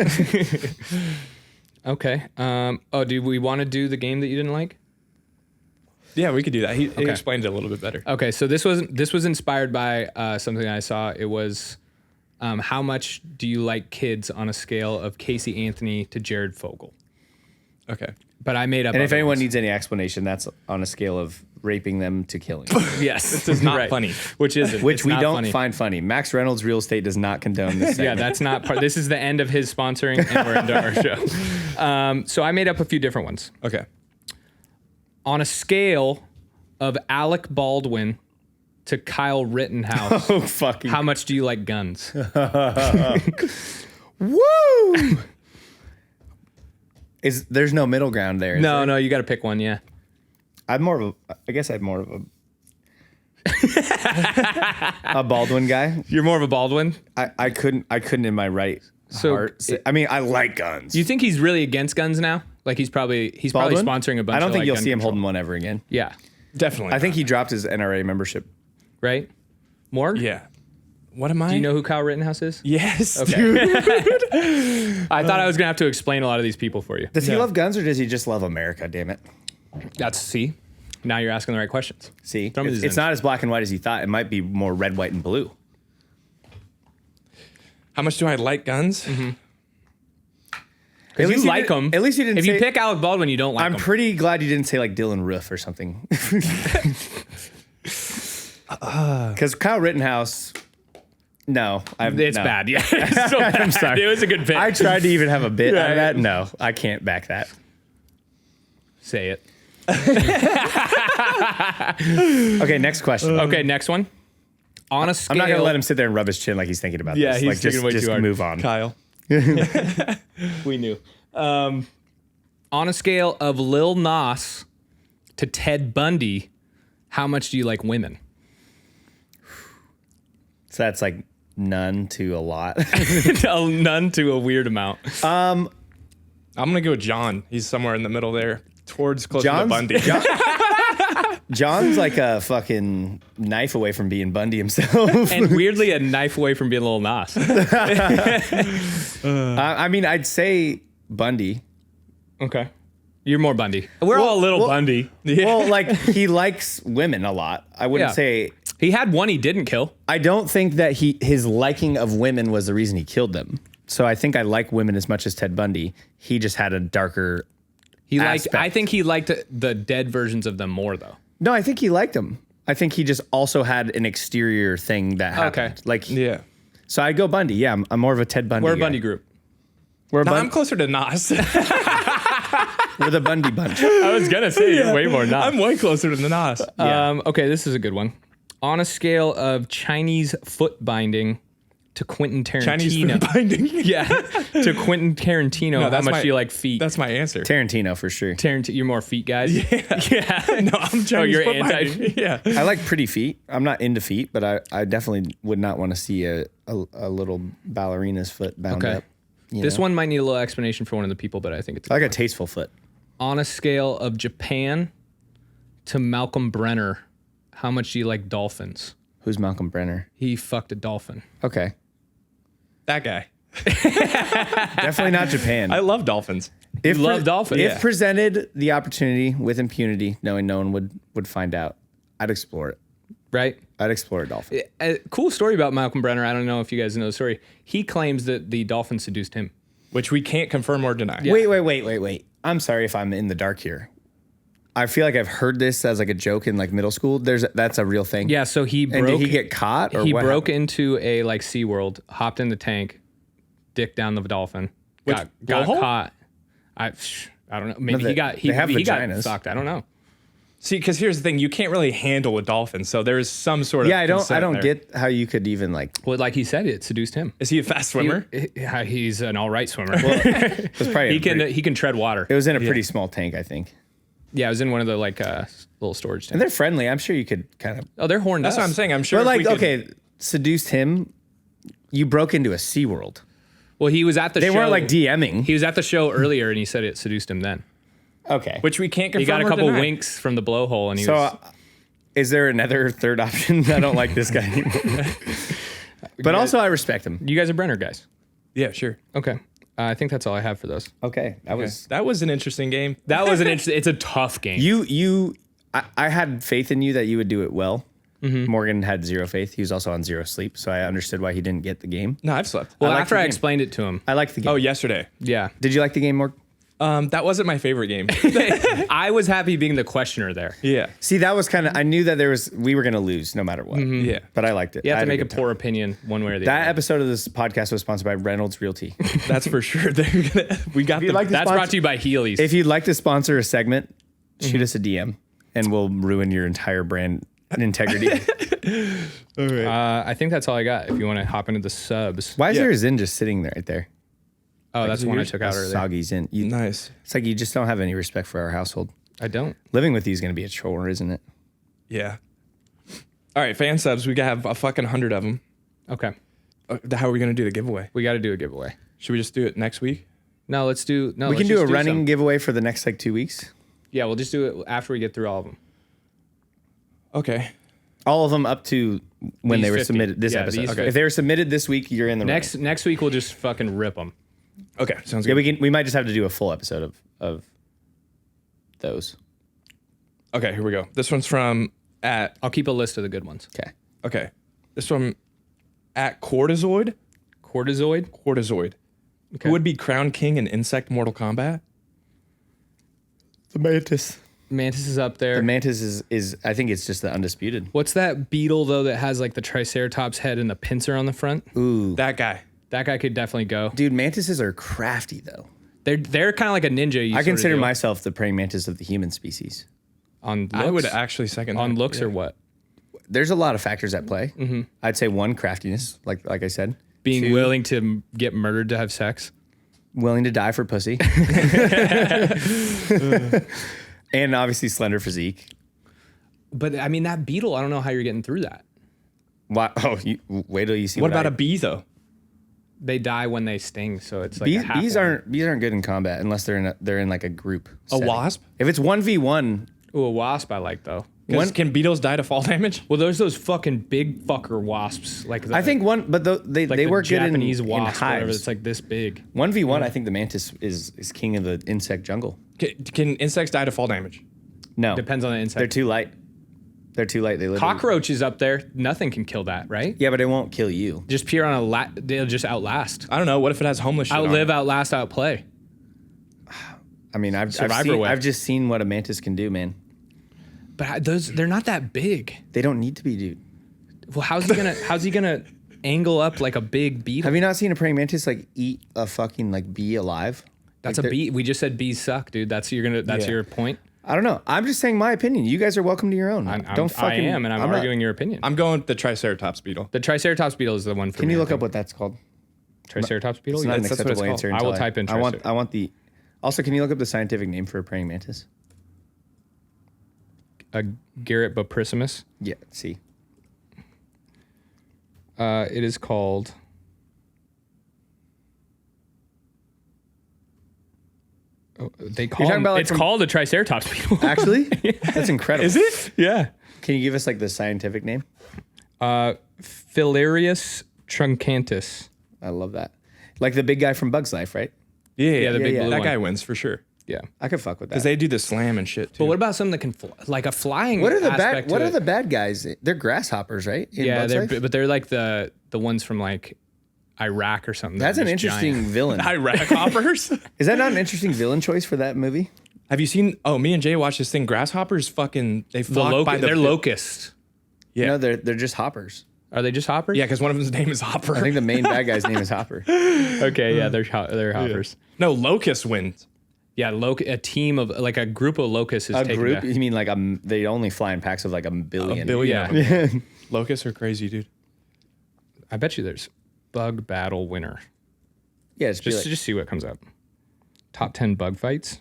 Okay. Do we want to do the game that you didn't like? Yeah, we could do that. He explained it a little bit better. Okay, so this was inspired by something I saw. It was how much do you like kids on a scale of Casey Anthony to Jared Fogle? Okay. But I made up. And if other anyone ones. needs any explanation, that's on a scale of raping them to killing. yes, This is not funny. Which isn't. Which It's we not don't funny. find funny. Max Reynolds Real Estate does not condone this Yeah, segment. that's not part. This is the end of his sponsoring, and we're into our show. So I made up a few different ones. Okay. Oh, On a scale of Alec Baldwin to Kyle Rittenhouse, Oh, fucking. how much do you like guns? Woo! There's no middle ground there. is No, there? no, you got to pick one. Yeah. I guess I'm more of a Baldwin guy. You're more of a Baldwin. I couldn't in my right So heart. I mean, I like guns. Do you think he's really against guns now? Like he's probably Baldwin? sponsoring a bunch. I don't of, think like, you'll gun see him control. holding one ever again. Yeah. Definitely. I think he dropped his NRA membership. Right. Morg. Yeah. What am I? Do you know who Kyle Rittenhouse is? Yes, Okay. dude. I thought I was gonna have to explain a lot of these people for you. Does he love guns or does he just love America? Damn it. See. Now you're asking the right questions. See, Throw me it's, these it's in. not as black and white as you thought. It might be more red, white, and blue. How much do I like guns? Because At least you you like didn't- him. at least you didn't If you say- pick Alec Baldwin, you don't like I'm him. pretty glad you didn't say like Dylan Roof or something. Because Kyle Rittenhouse, no, It's no. bad. Yeah. It's so bad. I'm sorry. It was a good pick. I tried to even have a bit out of Right. that. No, I can't back that. Say it. Okay, next question. Okay, next one. On a scale. I'm not gonna let him sit there and rub his chin like he's thinking about Yeah, this. he's Like, thinking way just too hard. move on. Kyle. We knew. On a scale of Lil Nas to Ted Bundy, how much do you like women? So that's like none to a lot. None to a weird amount. I'm gonna go with John. He's somewhere in the middle there, towards closer to Bundy. John's like a fucking knife away from being Bundy himself. And weirdly, a knife away from being Lil Nas. I mean, I'd say Bundy. Okay. You're more Bundy. We're all a little Bundy. Well, like he likes women a lot. I wouldn't Yeah. say. He had one he didn't kill. I don't think that his liking of women was the reason he killed them. So I think I like women as much as Ted Bundy. He just had a darker. He liked. Aspect. I think he liked the dead versions of them more, though. No, I think he liked them. I think he just also had an exterior thing that happened. Okay. Like, Yeah. so I'd go Bundy. Yeah, I'm more of a Ted Bundy. We're a guy. Bundy group. We're a No, Bun- I'm closer to Nas. We're the Bundy bunch. I was gonna say you're way more Nas. I'm way closer to the Nas. Yeah. Okay, this is a good one. On a scale of Chinese foot binding to Quentin Chinese Tarantino. food binding. Yeah, to Quentin Tarantino. No, how that's much my- do you like feet? That's my answer. Tarantino for sure. Tarantino. You're more feet guys. Yeah. No, I'm Chinese you're foot anti- binding. Yeah. I like pretty feet. I'm not into feet, but I definitely would not want to see a little ballerina's foot bound Okay. up. you This know? one might need a little explanation for one of the people, but I think it's I like a tasteful foot. on a scale of Japan to Malcolm Brenner. How much do you like dolphins? Who's Malcolm Brenner? He fucked a dolphin. Okay. That guy. Definitely not Japan. I love dolphins. If You love dolphins. If Yeah. presented the opportunity with impunity, knowing no one would find out, I'd explore it. Right? I'd explore a dolphin. A cool story about Malcolm Brenner. I don't know if you guys know the story. He claims that the dolphin seduced him. Which we can't confirm or deny. Yeah. Wait. I'm sorry if I'm in the dark here. I feel like I've heard this as like a joke in like middle school. That's a real thing. Yeah, so he broke. And did he get caught or he what broke happened? into a like SeaWorld, hopped in the tank, dick down the dolphin, got blowhole? caught. I don't know. Maybe he got they have he got vaginas. sucked. I don't know. See, because here's the thing, you can't really handle a dolphin, so there's some sort of Yeah, I consent don't there. get how you could even like. Well, like he said, it seduced him. Is he a fast swimmer? He's an all right swimmer. It was probably he can tread water. It was in a pretty small tank, I think. Yeah, it was in one of the like little storage And tanks. they're friendly. I'm sure you could kind of. Oh, they're horned That's up. what I'm saying. I'm sure. But if like, we could- okay, seduced him. You broke into a SeaWorld. Well, he was at the They show. weren't like DMing. He was at the show earlier, and he said it seduced him. Then Okay. which we can't confirm he got a or couple deny. winks from the blowhole, and he So, was. is there another third option? I don't like this guy anymore. But also, I respect him. You guys are Brenner guys. Yeah, sure. Okay, I think that's all I have for those. Okay, that was That was an interesting game. That was an interesting. It's a tough game. you. I had faith in you that you would do it well. Mm-hmm. Morgan had zero faith. He was also on zero sleep, so I understood why he didn't get the game. No, I've slept. well, I like after the I game. explained it to him, I liked the game. Oh, yesterday. yeah, Did you like the game, Morgan? That wasn't my favorite game. I was happy being the questioner there. Yeah. See, that was kind of. I knew that we were going to lose no matter what. Yeah. But I liked it. You have I to had make a good poor opinion one way or the That other. episode of this podcast was sponsored by Reynolds Realty. That's for sure. We got the. like this- That's brought to you by Heelys. If you'd like to sponsor a segment, shoot us a DM, and we'll ruin your entire brand integrity. I think that's all I got. If you want to hop into the subs. Why is Yeah. there a Zin just sitting there right there? Oh, that's the one I took out A earlier. soggy Zin. Nice. It's like you just don't have any respect for our household. I don't. Living with you is going to be a chore, isn't it? Yeah. All right, fan subs. We have a fucking 100 of them. Okay, How are we gonna do the giveaway? we got to do a giveaway. Should we just do it next week? No, let's do. No, We can let's do just a running some. giveaway for the next like 2 weeks. Yeah, we'll just do it after we get through all of them. Okay. All of them up to when These they were 50. submitted this Yeah, episode. these Okay. 50. If they were submitted this week, you're in the Next week we'll just fucking rip them. Okay. Sounds running. good. Yeah, we might just have to do a full episode of those. Okay. Here we go. This one's from at. I'll keep a list of the good ones. Okay. Okay. This one at Cortizoid. Cortizoid. Cortizoid. Okay. Who would be Crown King in Insect Mortal Kombat? The mantis. Mantis is up there. The mantis is I think it's just the undisputed. What's that beetle though that has like the Triceratops head and the pincer on the front? Ooh. That guy. That guy could definitely go. Dude, mantises are crafty though. They're kind of like a ninja. I consider myself the praying mantis of the human species. on looks. I would actually second on that. looks Yeah. or what? There's a lot of factors at play. Mm-hmm. I'd say one, craftiness, like I said. Being Two, willing to get murdered to have sex. willing to die for pussy. And obviously slender physique. But I mean that beetle. I don't know how you're getting through that. Why, wait till you see What what about I- a bee though? They die when they sting, so it's like bees? a half Bees one. aren't good in combat unless they're in like a group. A setting. wasp? If it's 1v1, Ooh, a wasp I like though. Can beetles die to fall damage? Well, there's those fucking big fucker wasps. Like the, I think one, but they like they the work good Japanese in wasp, whatever. hives. It's like this big. 1v1, I think the mantis is king of the insect jungle. Can insects die to fall damage? No, Depends on the insect. they're too light. They're too light. They live. Cockroach is up there. Nothing can kill that, right? Yeah, but it won't kill you. Just pure on they'll just outlast. I don't know. What if it has homeless shit on Outlive, it? outlast, outplay. I mean, Survivorware. I've just seen what a mantis can do, man. But they're not that big. They don't need to be, dude. Well, how's he gonna angle up like a big beetle? Have you not seen a praying mantis like eat a fucking like bee alive? That's Like, a bee. We just said bees suck, dude. That's Yeah. your point. I don't know. I'm just saying my opinion. You guys are welcome to your own. I am, and I'm arguing your opinion. I'm going with the Triceratops beetle. The Triceratops beetle is the one for me. Can you look up what that's called? Triceratops beetle? It's not an that's what it's acceptable called. answer. I until will type in I want the. Also, can you look up the scientific name for a praying mantis? Garrett Boprissimus. Yeah. See. It is called. They call talking about, like, it's called a Triceratops beetle. Actually, that's incredible. Is it? Yeah. Can you give us like the scientific name? Filarius truncanthus. I love that. Like the big guy from Bug's Life, right? Yeah, the big blue that one. guy wins for sure. Yeah. I could fuck with that. Because they do the slam and shit too. But what about something that can fly? Like a flying What are the aspect bad? to What it? are the bad guys? They're grasshoppers, right? In Yeah, Bug's Life? but they're like the ones from like Iraq or something. That's that an are just interesting giant. villain. Iraq hoppers? Is that not an interesting villain choice for that movie? Have you seen? Oh, me and Jay watched this thing. Grasshoppers, fucking, they The flock by the. they're locusts. Yeah. No, they're just hoppers. Are they just hoppers? Yeah, because one of them's name is Hopper. I think the main bad guy's name is Hopper. Okay, yeah, they're hoppers. No, Locust wins. Yeah, a team of like a group of locusts is A taking group? down- You mean like they only fly in packs of like a billion? billion. Yeah, Locusts are crazy, dude. I bet you there's bug battle winner. Yeah, it's Just see what comes up. Top 10 bug fights.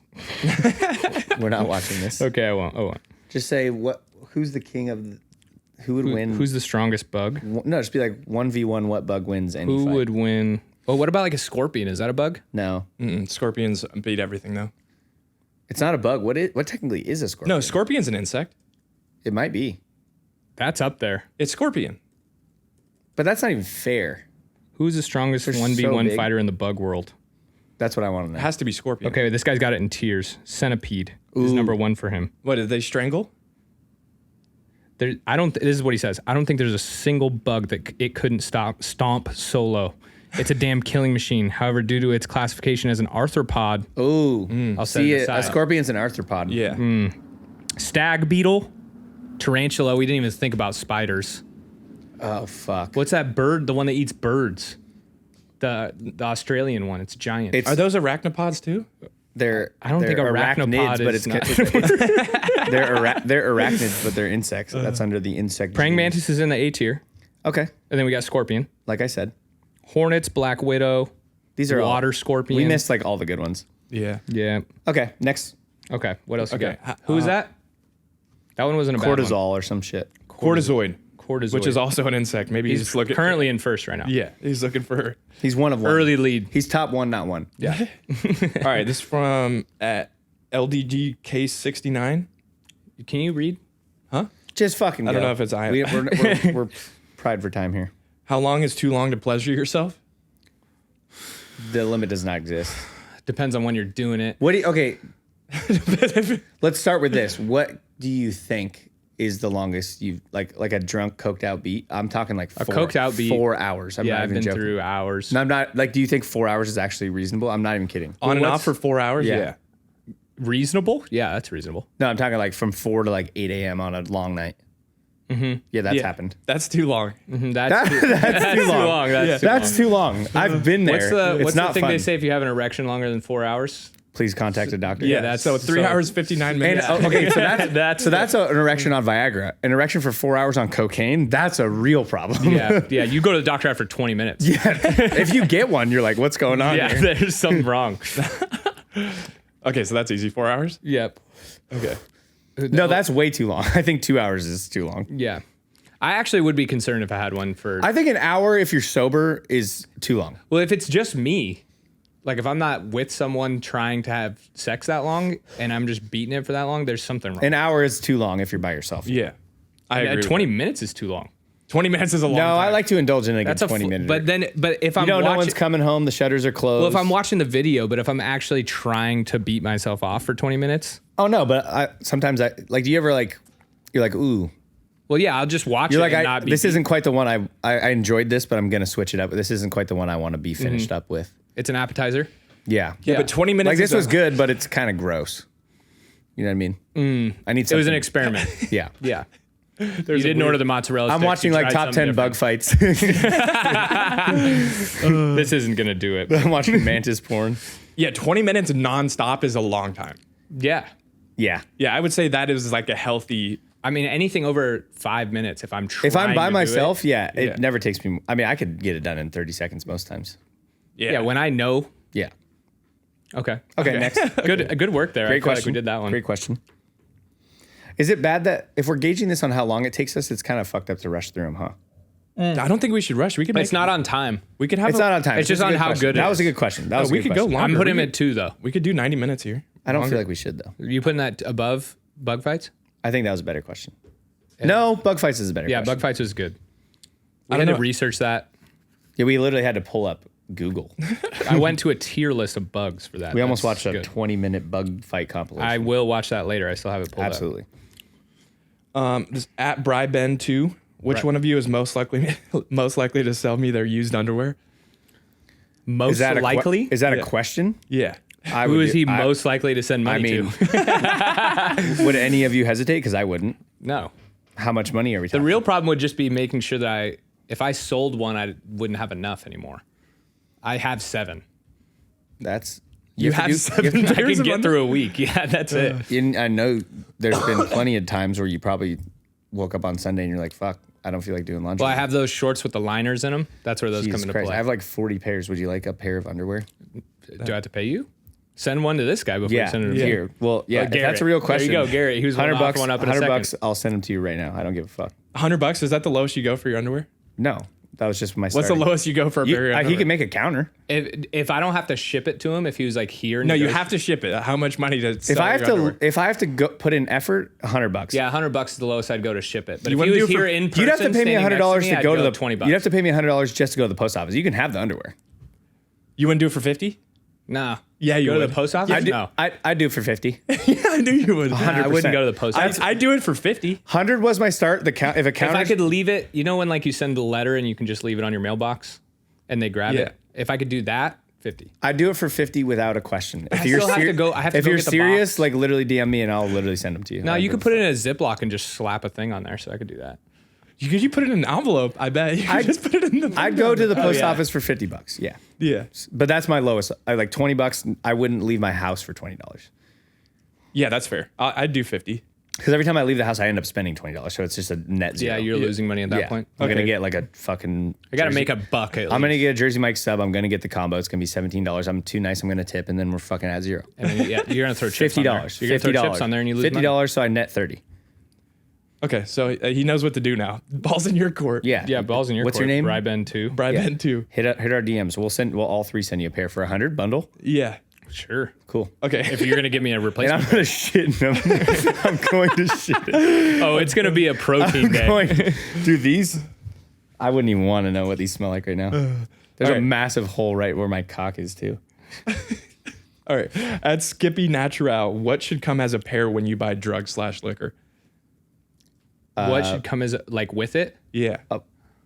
we're not watching this. Okay, I won't. Just say who's the king of who would win? Who's the strongest bug? No, just be like 1v1 what bug wins any Who fight. would win? Oh, what about like a scorpion? Is that a bug? No. Scorpions beat everything, though. It's not a bug. What technically is a scorpion? No, scorpion's an insect. It might be. That's up there. It's scorpion. But that's not even fair. Who's the strongest They're 1v1 so big. fighter in the bug world? That's what I want to know. It has to be scorpion. Okay, this guy's got it in tiers. Centipede is number 1 for him. What, did they strangle? This is what he says. I don't think there's a single bug that it couldn't stomp solo. It's a damn killing machine. However, due to its classification as an arthropod, Oh, I'll set see it it. A aside. scorpion's an arthropod. Yeah. Stag beetle, tarantula. We didn't even think about spiders. Oh fuck. What's that bird? The one that eats birds. The Australian one. It's giant. It's- Are those arachnopods, too? I don't think arachnopod but is it's not- they're arachnids, but they're insects. That's under the insect. Praying genus. mantis is in the A tier, Okay, and then we got scorpion, like I said, hornets, black widow, these are water all, scorpion. We missed like all the good ones. Yeah. Yeah. Okay, next Okay. What else? Okay, You got? Who was that? That one wasn't a bad one. cortisol or some shit. Cortizoid. Cortizoid. Which is also an insect. Maybe he's he's looking. currently in first right now. Yeah, he's looking for her. He's one of one. Early lead. He's top one, not one. Yeah. All right, this is from LDG case 69. Can you read? Huh? Just fucking. I don't go. know if it's I. We're pride for time here. How long is too long to pleasure yourself? The limit does not exist. Depends on when you're doing it. What do you, okay? Let's start with this. What do you think is the longest you like a drunk coked out beat? I'm talking like A coked out beat. 4 hours. I'm Yeah, not I've even been joking. through hours. No, I'm not like. Do you think 4 hours is actually reasonable? I'm not even kidding. On and what's- off for 4 hours? Yeah. Yeah. Reasonable? Yeah, that's reasonable. No, I'm talking like from 4 to like 8 a.m. on a long night. Mm-hmm. Yeah, that's Yeah. happened. That's too long. That's too long. That's too long. I've been there. What's it's the not thing fun. they say if you have an erection longer than 4 hours? Please contact a doctor. Yeah, that's- so 3 so- hours, 59 And minutes. okay, so that's That's an erection on Viagra. An erection for 4 hours on cocaine. That's a real problem. yeah. You go to the doctor after 20 minutes. If you get one, you're like, what's going on Yeah, here? there's something wrong. Okay, so that's easy. 4 hours? Yep. Okay. No, that's way too long. I think 2 hours is too long. Yeah. I actually would be concerned if I had one for. I think an hour if you're sober is too long. Well, if it's just me, like if I'm not with someone trying to have sex that long and I'm just beating it for that long, there's something wrong. An hour is too long if you're by yourself. Yeah. I agree. 20 minutes is too long. 20 minutes is a long No, time. I like to indulge in a good That's 20 minutes. But if I'm no watching, one's coming home, the shutters are closed. well, if I'm watching the video, but if I'm actually trying to beat myself off for 20 minutes, oh no, but sometimes I like. Do you ever like? You're like, ooh. well, yeah, I'll just watch You're it like, and not be. this isn't quite the one I enjoyed this, but I'm gonna switch it up. This isn't quite the one I want to be finished up with. It's an appetizer. Yeah. Yeah, but 20 minutes Like this is was good, but it's kind of gross. You know what I mean? I need. It was an something- experiment. Yeah. Yeah. You didn't order the mozzarella. I'm sticks, watching you like tried top something 10 bug different. fights. This isn't gonna do it. I'm watching mantis porn. Yeah, 20 minutes nonstop is a long time. Yeah. Yeah. Yeah, I would say that is like a healthy. I mean, anything over 5 minutes. If I'm trying If I'm by to do myself, it, it Yeah. never takes me. I mean, I could get it done in 30 seconds most times. yeah. When I know. Yeah. Okay. Okay, next. Good work there. Great I feel question. like we did that one. Great question. Is it bad that if we're gauging this on how long it takes us, it's kind of fucked up to rush through them, huh? I don't think we should rush. We could. But it's not on time. We could have. It's not on time. It's just a on good how question. good it That was a is. good question. That was a we good could go question. longer. I'm putting We him at 2 though. We could do 90 minutes here. I don't Longer. feel like we should though. You putting that above bug fights? I think that was a better question. No, bug fights is a better Yeah, question. bug fights was good. I I don't had to know. research that. Yeah, we literally had to pull up Google. I went to a tier list of bugs for that. We almost That's watched a good. 20-minute bug fight compilation. I will watch that later. I still have it pulled Absolutely. This at Bryben2. Which one of you is most likely to sell me their used underwear? up. Most Is that likely? Is that Yeah. a question? Yeah. I Who would is do- he I- most likely to send I money mean, to? would any of you hesitate? Because I wouldn't. No. How much money are we The talking? real problem would just be making sure that if I sold one, I wouldn't have enough anymore. I have 7. That's You have to have do- 7 I pairs can of get underwear? through a week. Yeah, that's it. I know there's been plenty of times where you probably woke up on Sunday and you're like, "Fuck, I don't feel like doing laundry." Well, I have those shorts with the liners in them. That's where those Jesus come into Christ. play. I have like 40 pairs. Would you like a pair of underwear? Do I have to pay you? Send one to this guy before you send it to me. Here. Well, yeah. If Garrett. that's a real There question. you go, Garrett. Who's $100 bucks, one up in a $100 second. bucks. I'll send them to you right now. I don't give a fuck. $100. Is that the lowest you go for your underwear? No, that was just my. What's the starting. lowest you go for a pair of He underwear? can make a counter. If I don't have to ship it to him, if he was like here. No, you have to ship it. How much money to sell If I have to go put in effort, $100. Yeah, $100 is the lowest I'd go to ship it. But You if he wouldn't was do it here for- in person, You'd have to pay me standing next $100 me, to I'd go to the $20. You'd have to pay me $100 just to go to the post office. You can have the underwear. You wouldn't do it for 50? Nah. Yeah, you go to would. the post office. No. I do for 50. Yeah, I knew you would. I wouldn't go to the post office. I do it for 50. 100 was my start. The count. If a If counter. I could leave it, you know when like you send the letter and you can just leave it on your mailbox, and they grab Yeah. it. If I could do that, 50. I do it for 50 without a question. If I still have to go- I have to if go you're get the serious, box. like literally DM me and I'll literally send them to you. No, you could put it in a Ziploc and just slap a thing on there, so I could do that. You put it in an envelope, I bet. You could just put it in the I'd go to the post yeah. office for $50. Yeah, Yeah. but that's my lowest. I like $20. I wouldn't leave my house for $20 Yeah, that's fair. I'd do 50. because every time I leave the house, I end up spending $20. So it's just a net zero. Yeah, you're losing money at that Yeah. point. I'm gonna Okay. get like a fucking. I got to Jersey- make a buck. At I'm gonna least. get a Jersey Mike sub. I'm gonna get the combo. It's gonna be $17. I'm too nice. I'm gonna tip, and then we're fucking at zero. And then, yeah, you're gonna throw chips on there. $50. You're gonna throw chips on there and you lose money. $50. So I net 30. Okay, so he knows what to do now. Ball's in your court. Yeah. Yeah, balls in your What's court. your name? Ryben 2. Bribe Yeah. Ben too. Hit our DMs. We'll all three send you a pair for 100 bundle. Yeah. Sure. Cool. Okay. If you're gonna give me a And replacement. I'm gonna shit in them. I'm going to shit. Oh, it's gonna be a protein day. Going, dude, these. I wouldn't even want to know what these smell like right now. There's All a right. massive hole right where my cock is too. All right. At Skippy Natural, what should come as a pair when you buy drugs/liquor? What should come as like with it? Yeah.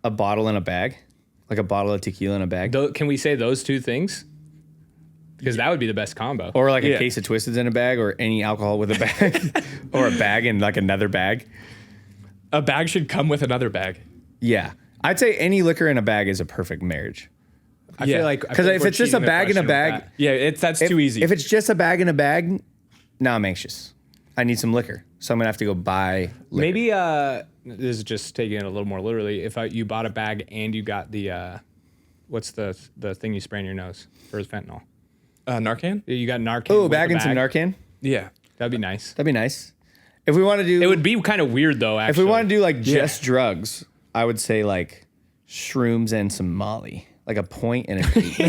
A bottle in a bag, like a bottle of tequila in a bag, Can we say those two things? Because that would be the best combo. or like Yeah. a case of Twisteds in a bag, or any alcohol with a bag, or a bag in like another bag. A bag should come with another bag. Yeah, I'd say any liquor in a bag is a perfect marriage. I Yeah. feel like Because if it's just a bag in a bag, Yeah, that's too easy. If it's just a bag in a bag, now I'm anxious. I need some liquor, so I'm gonna have to go buy liquor. maybe this is just taking it a little more literally. If you bought a bag and you got the what's the thing you spray in your nose for fentanyl? Narcan? You got Narcan. Oh, with bag the and some Narcan. Yeah. That'd be nice. That'd be nice. If we want to do, It would be kind of weird though. if Actually, we want to do like just drugs, I would say like shrooms and some Molly, like a point and a beat.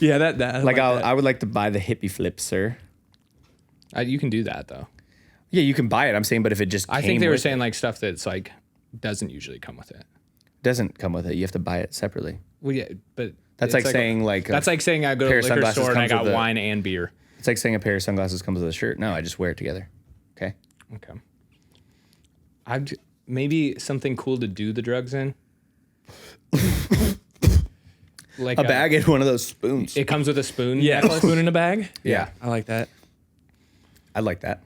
Yeah, that Like that. I would like to buy the hippie flip, sir. You can do that though. Yeah, you can buy it. I'm saying, but if it just I came think they were with saying like stuff that's like doesn't usually come with it. doesn't come with it. You have to buy it separately. Well, yeah, but That's it's like saying like that's like saying I go to pair a of liquor sunglasses store and I comes got with a- wine and beer. it's like saying a pair of sunglasses comes with a shirt. No, I just wear it together. Okay. Okay. Maybe something cool to do the drugs in. Like A bag and one of those spoons. It comes with a spoon. Yeah, necklace. spoon in a bag. Yeah. I like that. I'd like that.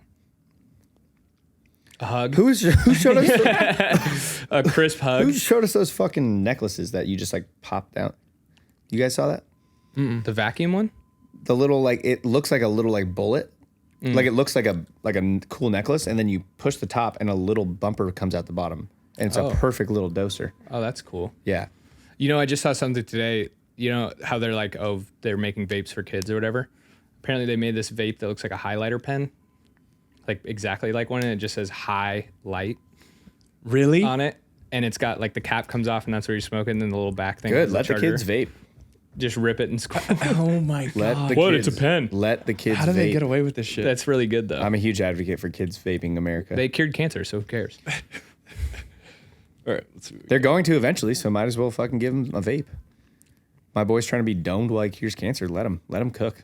A hug. Who showed us? A crisp hug. Who showed us those fucking necklaces that you just like popped out? You guys saw that? The vacuum one. The little like it looks like a little like bullet, Like it looks like a cool necklace, and then you push the top, and a little bumper comes out the bottom, and it's a perfect little doser. Oh, that's cool. Yeah. You know, I just saw something today. You know how they're like, oh, they're making vapes for kids or whatever. Apparently, they made this vape that looks like a highlighter pen, like exactly like one, and it just says "high light" Really? on it, and it's got like the cap comes off, and that's where you smoke it, and then the little back thing. Good. is Let the charger. kids vape. Just rip it and squat. Oh my god. What? It's a pen. Let the kids How do vape. they get away with this shit? That's really good though. I'm a huge advocate for kids vaping America. They cured cancer, so who cares? All right, let's see. They're going to eventually, so might as well fucking give them a vape. My boy's trying to be domed while he cures cancer. Let him cook.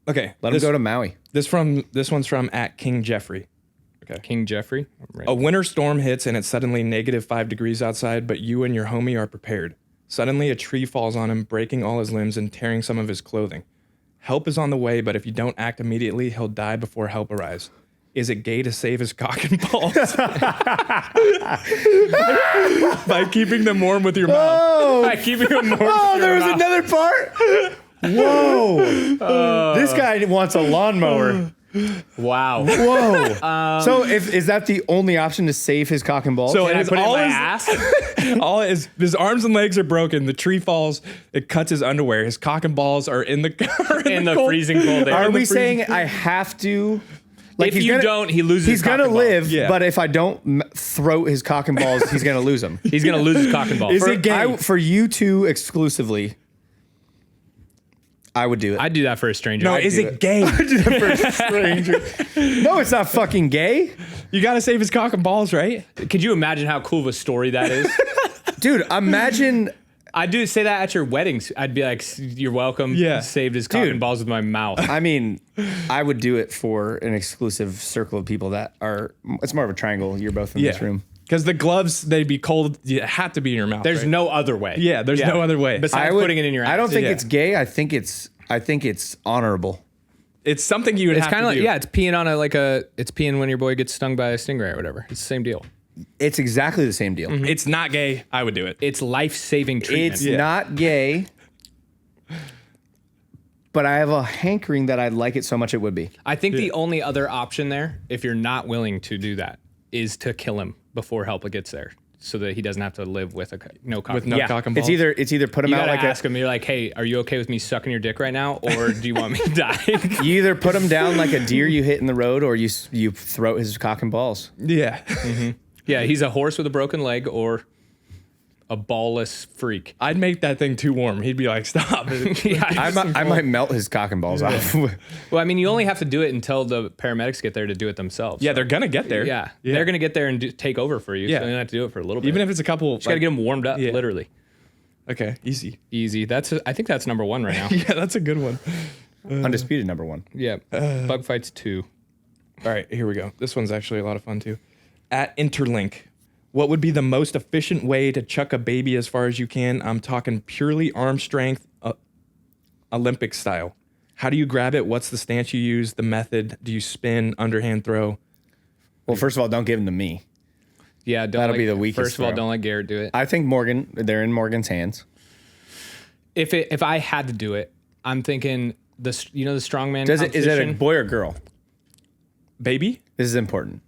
Okay. Let him go to Maui. This one's from @King_Jeffrey. Okay. King Jeffrey. Right. A winter storm hits and it's suddenly -5 degrees outside, but you and your homie are prepared. Suddenly, a tree falls on him, breaking all his limbs and tearing some of his clothing. Help is on the way, but if you don't act immediately, he'll die before help arrives. Is it gay to save his cock and balls? By keeping them warm with your mouth. Oh, By keeping them warm. oh, there was another part. Whoa! This guy wants a lawnmower. Wow. Whoa! So, is that the only option to save his cock and balls? So Can I his, put it in all my his, ass? all his arms and legs are broken. The tree falls. It cuts his underwear. His cock and balls are in the In the cold. freezing cold air. Are In the we freezing- saying I have to? Like If you don't, he loses his He's cock gonna and balls. live, Yeah. but if I don't throat his cock and balls, he's gonna lose them. He's gonna lose his cock and balls. Is it gay? For you two exclusively, I would do it. I'd do that for a stranger. No, I'd is do it gay? No, it's not fucking gay, You got to save his cock and balls, right? Could you imagine how cool of a story that is? dude. Imagine, I'd do say that at your weddings. I'd be like, "You're welcome." Yeah. Saved his cock Dude. and balls with my mouth. I mean, I would do it for an exclusive circle of people that are. It's more of a triangle. You're both in this room. Because the gloves, they'd be cold. You have to be in your mouth. There's right? no other way. Yeah, there's no other way. Besides putting it in your ass. I don't think Yeah. it's gay. I think it's honorable. It's something you would It's have kind to of like, do. yeah, it's peeing on it's peeing when your boy gets stung by a stingray or whatever. It's the same deal. It's exactly the same deal. It's not gay. I would do it. It's life-saving treatment. It's not gay, but I have a hankering that I'd like it so much it would be. I think the only other option there, if you're not willing to do that, is to kill him before help gets there, so that he doesn't have to live with no cock. With no cock and balls. It's either put him You out gotta like ask him. You're like, hey, are you okay with me sucking your dick right now, or do you want me to die? you either put him down like a deer you hit in the road, or you throat his cock and balls. Yeah. Yeah, he's a horse with a broken leg, or a ballless freak. I'd make that thing too warm. He'd be like, stop. I might melt his cock and balls off. Well, I mean, you only have to do it until the paramedics get there to do it themselves. Yeah, they're going to get there. Yeah, they're gonna get there and take over for you. Yeah. So you don't have to do it for a little bit. Even if it's a couple. just gotta get them warmed up, Yeah. literally. Okay, easy. Easy. I think that's number one right now. Yeah, that's a good one. Undisputed number one. Yeah. Bug fights 2. All right, here we go. This one's actually a lot of fun too. @Interlink. What would be the most efficient way to chuck a baby as far as you can? I'm talking purely arm strength, Olympic style. How do you grab it? What's the stance you use? The method? Do you spin, underhand throw? Well, first of all, don't give him to me. Yeah, That'll be the weakest First of all, throw. don't let Garrett do it. I think they're in Morgan's hands. If I had to do it, I'm thinking the strongman. Is it a competition? boy or girl? Baby? This is important.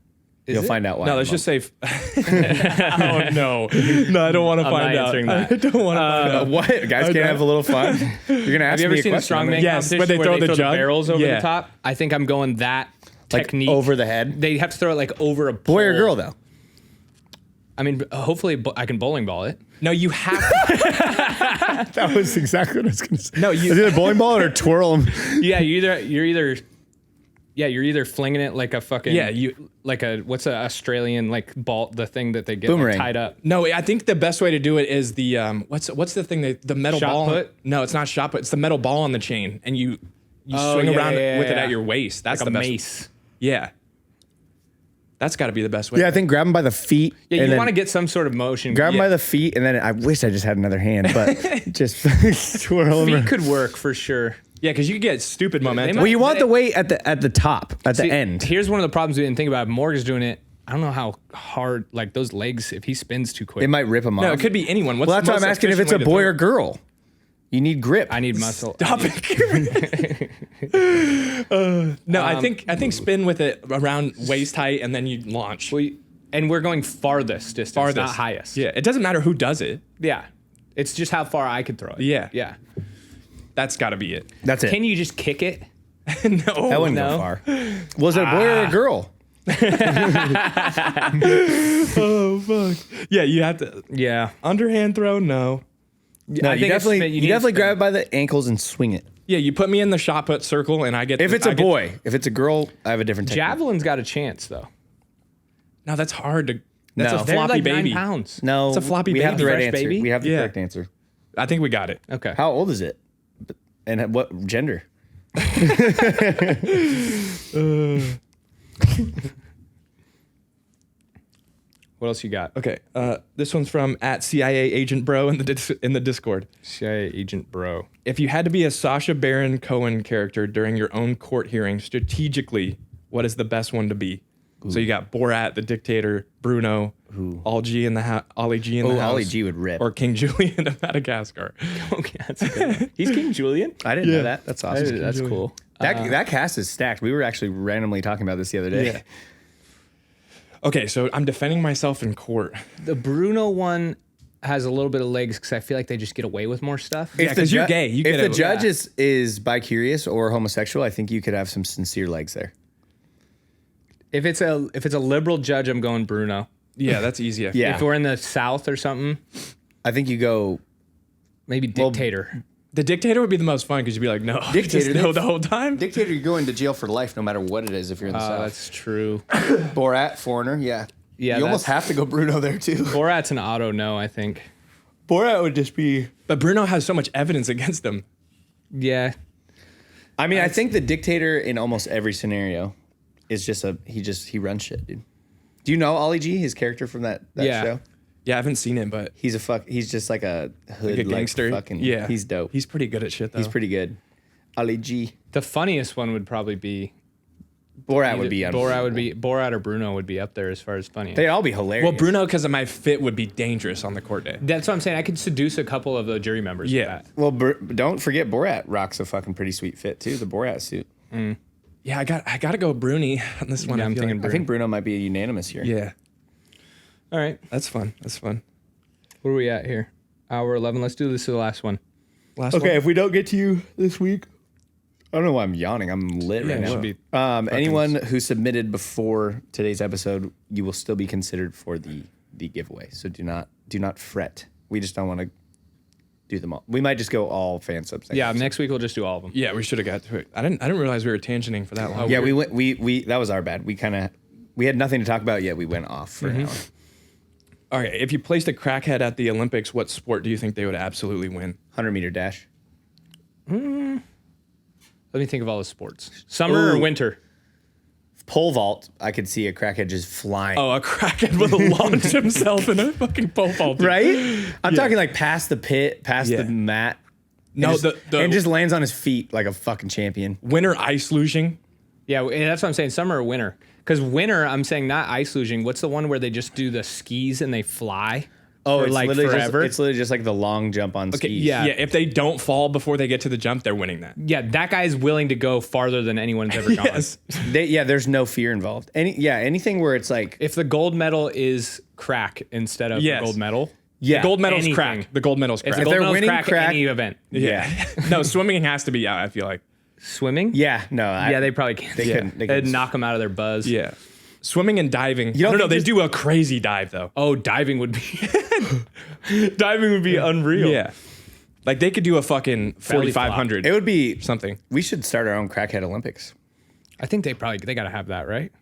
You'll it? find out why. No, let's just say. Oh no, no, I don't want to I'm find not out. answering that. I don't want to find out. What? Guys can't have a little fun? You're gonna ask Have you me ever a seen a question. strongman Yes, competition where they throw the jug? barrels over Yeah. the top? I think I'm going that Like technique over the head. They have to throw it like over a Boy or pole. girl though? I mean, hopefully I can bowling ball it. No, you have to. That was exactly what I was gonna say. No, you- Is it a bowling ball or twirl them? Yeah, you're either flinging it like a fucking like a what's a Australian like ball, the thing that they get like, Boomerang. tied up. No, I think the best way to do it is the what's the thing the metal Shot ball? put? No, it's not shot put. It's the metal ball on the chain, and you Oh, swing yeah, around yeah, with it yeah. at your waist. That's Like the a best. mace. Yeah, that's got to be the best way. Yeah, I think grab them by the feet. Yeah, and you then want to get some sort of motion. grab them yeah. by the feet, and then I wish I just had another hand, but just twirl them. Feet could work for sure. Yeah, because you can get stupid momentum. Well, you want the weight at the top, at the See, end. Here's one of the problems we didn't think about. If Morgan's doing it. I don't know how hard like those legs. If he spins too quick, It might rip them off. No, it could be anyone. What's Well, that's the why I'm most asking if it's a efficient way to boy throw or girl. You need grip. I need muscle. Stop it. No, I think spin with it around waist height and then you launch. And we're going farthest distance, not highest. Yeah, it doesn't matter who does it. Yeah. It's just how far I could throw it. Yeah. Yeah. That's got to be it. That's it. Can you just kick it? No. That wouldn't go far. Was it a boy or a girl? Oh, fuck. Yeah, you have to. Yeah. Underhand throw, no. No, I you think definitely grab it by the ankles and swing it. Yeah, you put me in the shot put circle and I get. If it's a boy, if it's a girl, I have a different technique. Javelin's got a chance, though. No, that's hard to. That's No. a They're floppy like baby. 9 pounds. No, It's a floppy we have the baby. right Fresh answer. baby? We have the Yeah. correct answer. I think we got it. Okay. How old is it? And what gender? What else you got? Okay, this one's from @CIA Agent Bro in the Discord. CIA agent bro. If you had to be a Sacha Baron Cohen character during your own court hearing, strategically, what is the best one to be? Ooh. So you got Borat, the dictator, Bruno, Ali G in the house. Ali G would rip. Or King Julian of Madagascar. Okay, that's a good one. He's King Julian? I didn't know that. That's awesome. That's cool. That cast is stacked. We were actually randomly talking about this the other day. Yeah. Okay, so I'm defending myself in court. The Bruno one has a little bit of legs because I feel like they just get away with more stuff. Yeah, because you're gay. You if get the judge is bi-curious or homosexual, I think you could have some sincere legs there. If it's a liberal judge, I'm going Bruno. Yeah, that's easy. Yeah. If we're in the South or something, I think you go maybe dictator. The dictator would be the most fun because you'd be like, no, Dictator, just no the whole time. dictator. You're going to jail for life, no matter what it is. If you're in the South, That's true. Borat, foreigner, yeah. You almost have to go Bruno there too. Borat's an auto no, I think. Borat would just be. But Bruno has so much evidence against him. Yeah. I mean, I think the dictator in almost every scenario is just he runs shit, dude. Do you know Ali G, his character from that show? Yeah, I haven't seen it, but He's just like a hood, like a gangster. fucking, yeah, he's dope. He's pretty good at shit, though. He's pretty good. Ali G. The funniest one would probably be Borat would be Borat or Bruno would be up there as far as funny. They'd all be hilarious. Well, Bruno, because of my fit, would be dangerous on the court day. That's what I'm saying. I could seduce a couple of the jury members. Yeah. With that. Well, don't forget Borat rocks a fucking pretty sweet fit too. The Borat suit. Yeah, I got to go Bruni on this one. Yeah, I'm thinking I think Bruno might be a unanimous here. Yeah, All right. that's fun. What are we at here? Hour 11. Let's do this to the last one. Last Okay, one. if we don't get to you this week, I don't know why I'm yawning. I'm lit right it now. should be Anyone who submitted before today's episode, you will still be considered for the giveaway. So do not fret. We just don't want to do them all. We might just go all fan subs. Yeah, next week we'll just do all of them. Yeah, we should have got to it. I didn't realize we were tangenting for that long. Yeah, we went. We that was our bad. We had nothing to talk about yet. We went off for an hour. All right, if you placed a crackhead at the Olympics, what sport do you think they would absolutely win? 100-meter dash. Let me think of all the sports. Summer or Ooh. winter? Pole vault. I could see a crackhead just flying. Oh, a crackhead would have launched himself in a fucking pole vault. Right? I'm talking like past the pit, past the mat. No, and and just lands on his feet like a fucking champion. Winter ice lugeing. Yeah, and that's what I'm saying. Summer or winter? Because winter, I'm saying not ice lugeing. What's the one where they just do the skis and they fly? Oh, for it's like literally forever. it's literally just like the long jump on Okay, skis. yeah. Yeah, if they don't fall before they get to the jump, they're winning that. Yeah, that guy's willing to go farther than anyone's ever gone. Yes. There's no fear involved. Anything where it's like If the gold medal is crack instead of Yes. the gold medal, yeah, The gold medal's anything. crack. The gold medal's if crack. the gold they're medal's winning crack, any event. Yeah. No, swimming has to be out, I feel like. Swimming? yeah, no, Yeah, they probably can't. they couldn't. They They'd couldn't. knock them out of their buzz. Yeah. Swimming and diving. don't I don't know. think They this- do a crazy dive, though. Oh, diving would be diving would be unreal. Yeah. Like they could do a fucking Belly flop. 4,500. It would be something. We should start our own Crackhead Olympics. I think they gotta have that, right?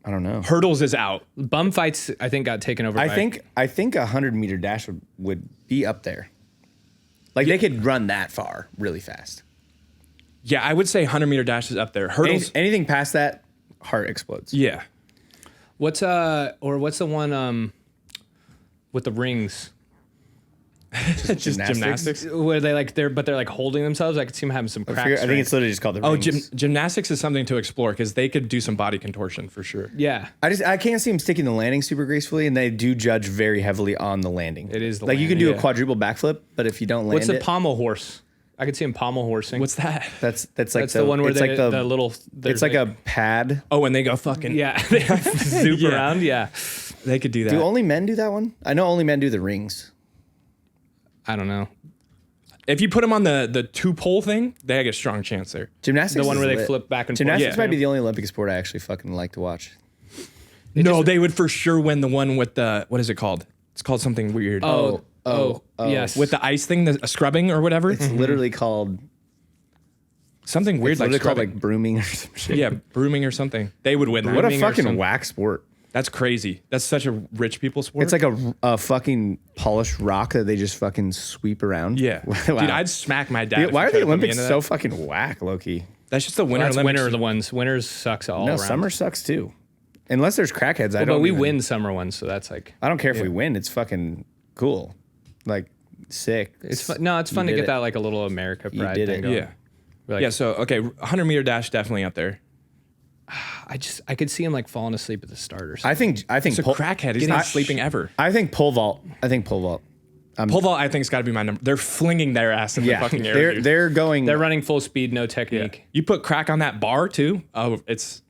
I don't know. Hurdles is out. Bum fights, I think, got taken over. I by, think a 100-meter dash would be up there. Like they could run that far really fast. Yeah, I would say 100-meter dash is up there. Hurdles. Anything past that, heart explodes. Yeah. what's the one with the rings? Just gymnastics. Where they like they're like holding themselves. I could see them having some I cracks. think it's literally just called the Oh, rings. gymnastics is something to explore because they could do some body contortion for sure. Yeah. I can't see them sticking the landing super gracefully, and they do judge very heavily on the landing. It is the like you can do landing, a quadruple backflip, but if you don't land What's the it, pommel horse? I could see him pommel horsing. What's that? that's like the one where it's they, like the little. it's like a pad. Oh, and they go fucking. Yeah. They zoop Yeah. around. Yeah. They could do that. Do only men do that one? I know only men do the rings. I don't know. If you put them on the 2-pole thing, they have a strong chance there. Gymnastics, The one is where they lit. flip back and forth. Gymnastics Yeah. might be the only Olympic sport I actually fucking like to watch. No, they would for sure win the one with the, what is it called? It's called something weird. Oh, yes. With the ice thing, the scrubbing or whatever. It's literally called Something weird it's like literally called scrubbing. like brooming or some shit. Yeah, brooming or something. They would win that. What a Brooming or fucking some- whack sport. That's crazy. That's such a rich people sport. It's like a fucking polished rock that they just fucking sweep around. yeah. Wow. Dude, I'd smack my dad. Dude, if why he are tried the to put me Olympics into so that. fucking whack, Loki? That's just the winter That's Olympics. winter are the ones. Winters sucks all No, around. summer sucks too. Unless there's crackheads, I don't. But we even- win summer ones, so that's like I don't care if we win. It's fucking cool. Like sick. it's fun. No, it's fun to did get it. that like a little America You pride did thing it. going. Yeah. We're like, Yeah, so okay, 100-meter dash definitely up there. I could see him like falling asleep at the start or something. I think It's a crackhead. He's not sleeping ever. I think pole vault. I think pole vault. Pole vault, I think, has got to be my number. They're flinging their ass in Yeah, the fucking air. they're dude. they're going. They're running full speed, no Yeah. technique. You put crack on that bar too. Oh, it's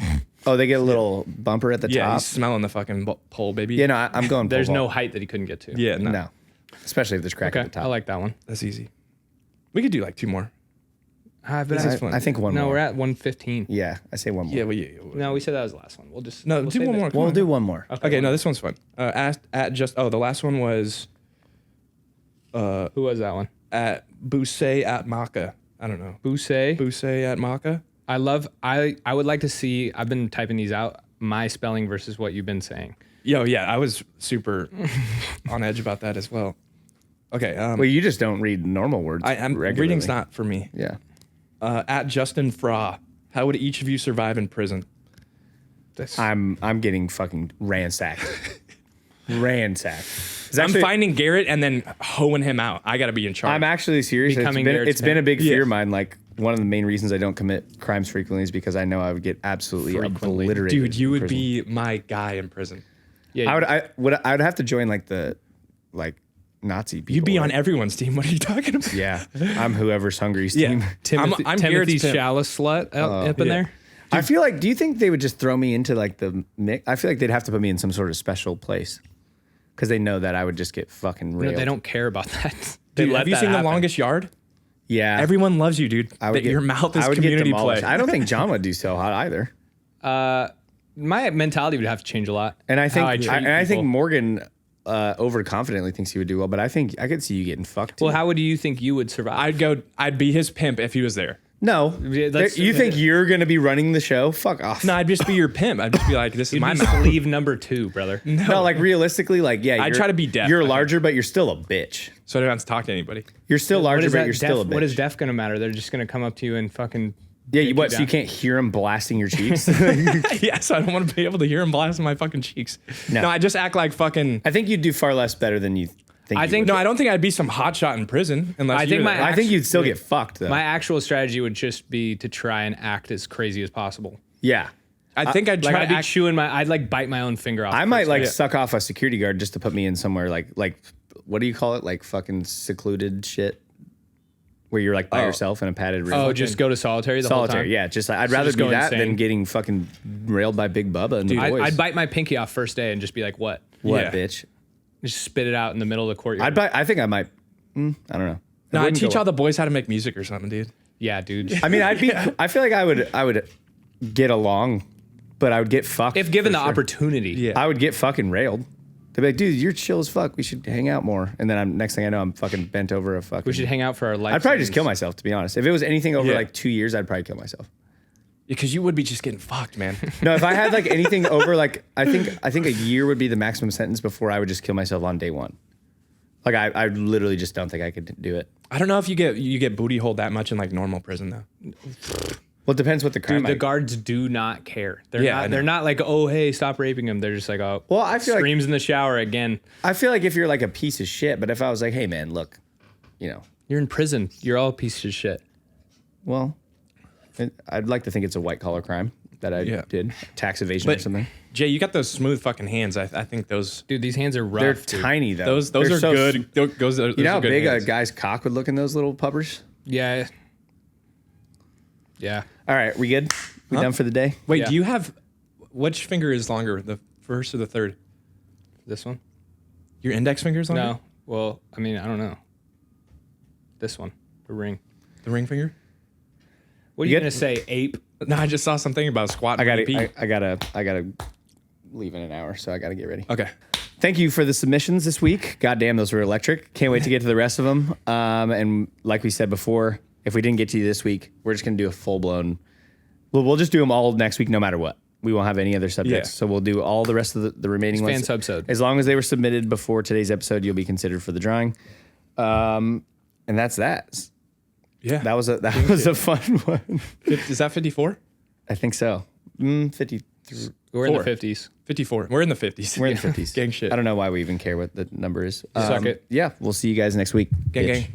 Oh, they get a little bumper at the yeah. top. He's smelling the fucking pole, baby. Yeah, no, I'm going. There's pole no vault. height that he couldn't get to. Yeah, no, No, especially if there's crack Okay, at the top. I like that one. that's easy. We could do like 2 more. But This is fun. I think one no, more. we're at 115. Yeah, I say one more. Yeah, No, we said that was the last one. We'll just No, we'll do save one it. more. We'll do one more. Okay, no, this one's fun. The last one was Who was that one? at Bousse at Maca. I don't know. Bousse. Bousse at Maca. I would like to see. I've been typing these out. My spelling versus what you've been saying. Yo, yeah, I was super on edge about that as well. Okay, Well, you just don't read normal words. I'm regularly. reading's not for me. Yeah. At Justin Fra, how would each of you survive in prison? I'm getting fucking ransacked. Ransacked. It's I'm actually- finding Garrett and then hoeing him out. I got to be in charge. I'm actually serious. Becoming Garrett's It's been a big pimp. fear Yeah. of mine. Like one of the main reasons I don't commit crimes frequently is because I know I would get absolutely Frequently. obliterated. Dude, you in would prison. be my guy in prison. Yeah, I would have to join like the Nazi people. You'd be on right? everyone's team. What are you talking about? Yeah, I'm whoever's hungry's team. Yeah. Timothy, I'm Timothy's Garrett's pimp. chalice slut up in yeah. there. I feel like. Do you think they would just throw me into like the mix? I feel like they'd have to put me in some sort of special place because they know that I would just get fucking No, railed. they don't care about that. They Dude, let have you that seen happen. The Longest Yard? Yeah, Everyone loves you, dude. I would Your mouth is I would get community play. demolished. I don't think John would do so hot either. My mentality would have to change a lot. And I think how I treat I think people. Morgan overconfidently thinks he would do well, but I could see you getting fucked. Too. Well, how would you think you would survive? I'd be his pimp if he was there. no, that's- you think you're gonna be running the show? Fuck off. No, I'd just be your pimp. I'd just be like, this is You'd my be mouth. sleeve number 2, brother. No, like realistically, like yeah, I'd you're- try to be deaf, You're I think. larger, but you're still a bitch. So I don't have to talk to anybody. You're still What larger, is but that you're deaf, still a bitch. What is deaf gonna matter? They're just gonna come up to you and fucking. Yeah, take what? So down. you can't hear him blasting your cheeks. Yeah, so I don't want to be able to hear him blasting my fucking cheeks. No. No, I just act like fucking. I think you'd do far less better than you think. I you think- would. No, I don't think I'd be some hotshot in prison unless I think you're my there. I think you'd still get fucked though. My actual strategy would just be to try and act as crazy as possible. yeah, I think I'd Like try I'd to be act. chewing I'd like bite my own finger off. I might like Yeah. suck off a security guard just to put me in somewhere like what do you call it? Like fucking secluded shit, where you're like by yourself in a padded room. Oh, just go to solitary the whole solitary. time. Yeah, just like, I'd So rather just be go that insane. than getting fucking railed by Big Bubba and the boys. I'd bite my pinky off first day and just be like, "What?" what, Yeah. bitch? Just spit it out in the middle of the courtyard. I'd bite. I think I might. I don't know. No, I'd wouldn't teach go- all the boys how to make music or something, dude. yeah, dude. I mean, I'd be. I feel like I would get along, but I would get fucked If given for the sure. opportunity. Yeah. I would get fucking railed. They'd be like, dude, you're chill as fuck. We should hang out more. And then next thing I know, I'm fucking bent over a fucking. We should hang out for our life. I'd probably just savings. kill myself, to be honest. If it was anything over Yeah. like 2 years, I'd probably kill myself. Because you would be just getting fucked, man. No, if I had like anything over like I think a year would be the maximum sentence before I would just kill myself on day one. Like I literally just don't think I could do it. I don't know if you get booty hole that much in like normal prison though. Well, it depends what the crime. Dude, the guards do not care. They're Yeah, I know. they're not like, oh, hey, stop raping him. They're just like, oh, Well, I feel like- screams in the shower again. I feel like if you're like a piece of shit, but if I was like, hey man, look, You're in prison. You're all a piece of shit. well, I'd like to think it's a white collar crime that I did, tax evasion or something. Jay, you got those smooth fucking hands. I think those Dude, these hands are rough. They're dude. tiny though. those They're are so good. Those You know how are good big hands. a guy's cock would look in those little puppers? Yeah. Yeah. All right, we good? We done for the day? Wait, Yeah. do you have which finger is longer, the first or the third? This one? Your index finger is longer? No. Well, I mean, I don't know. This one. The ring. The ring finger? What are You you get- going to say, ape? No, I just saw something about squat. I gotta repeat. I gotta leave in an hour, so I gotta get ready. Okay. Thank you for the submissions this week. Goddamn, those were electric. Can't wait to get to the rest of them. And like we said before, if we didn't get to you this week, we're just gonna do a full blown. We'll just do them all next week, no matter what. We won't have any other subjects, Yeah. so we'll do all the rest of the remaining ones. Fan subsode. As long as they were submitted before today's episode, you'll be considered for the drawing. And that's that. Yeah. That was a fun one. Is that 54? I think so. 53. We're in the Four. 50s. 54. We're in the 50s. We're in the 50s. Gang shit. I don't know why we even care what the number is. Suck it. Yeah, we'll see you guys next week. Gang, bitch. gang.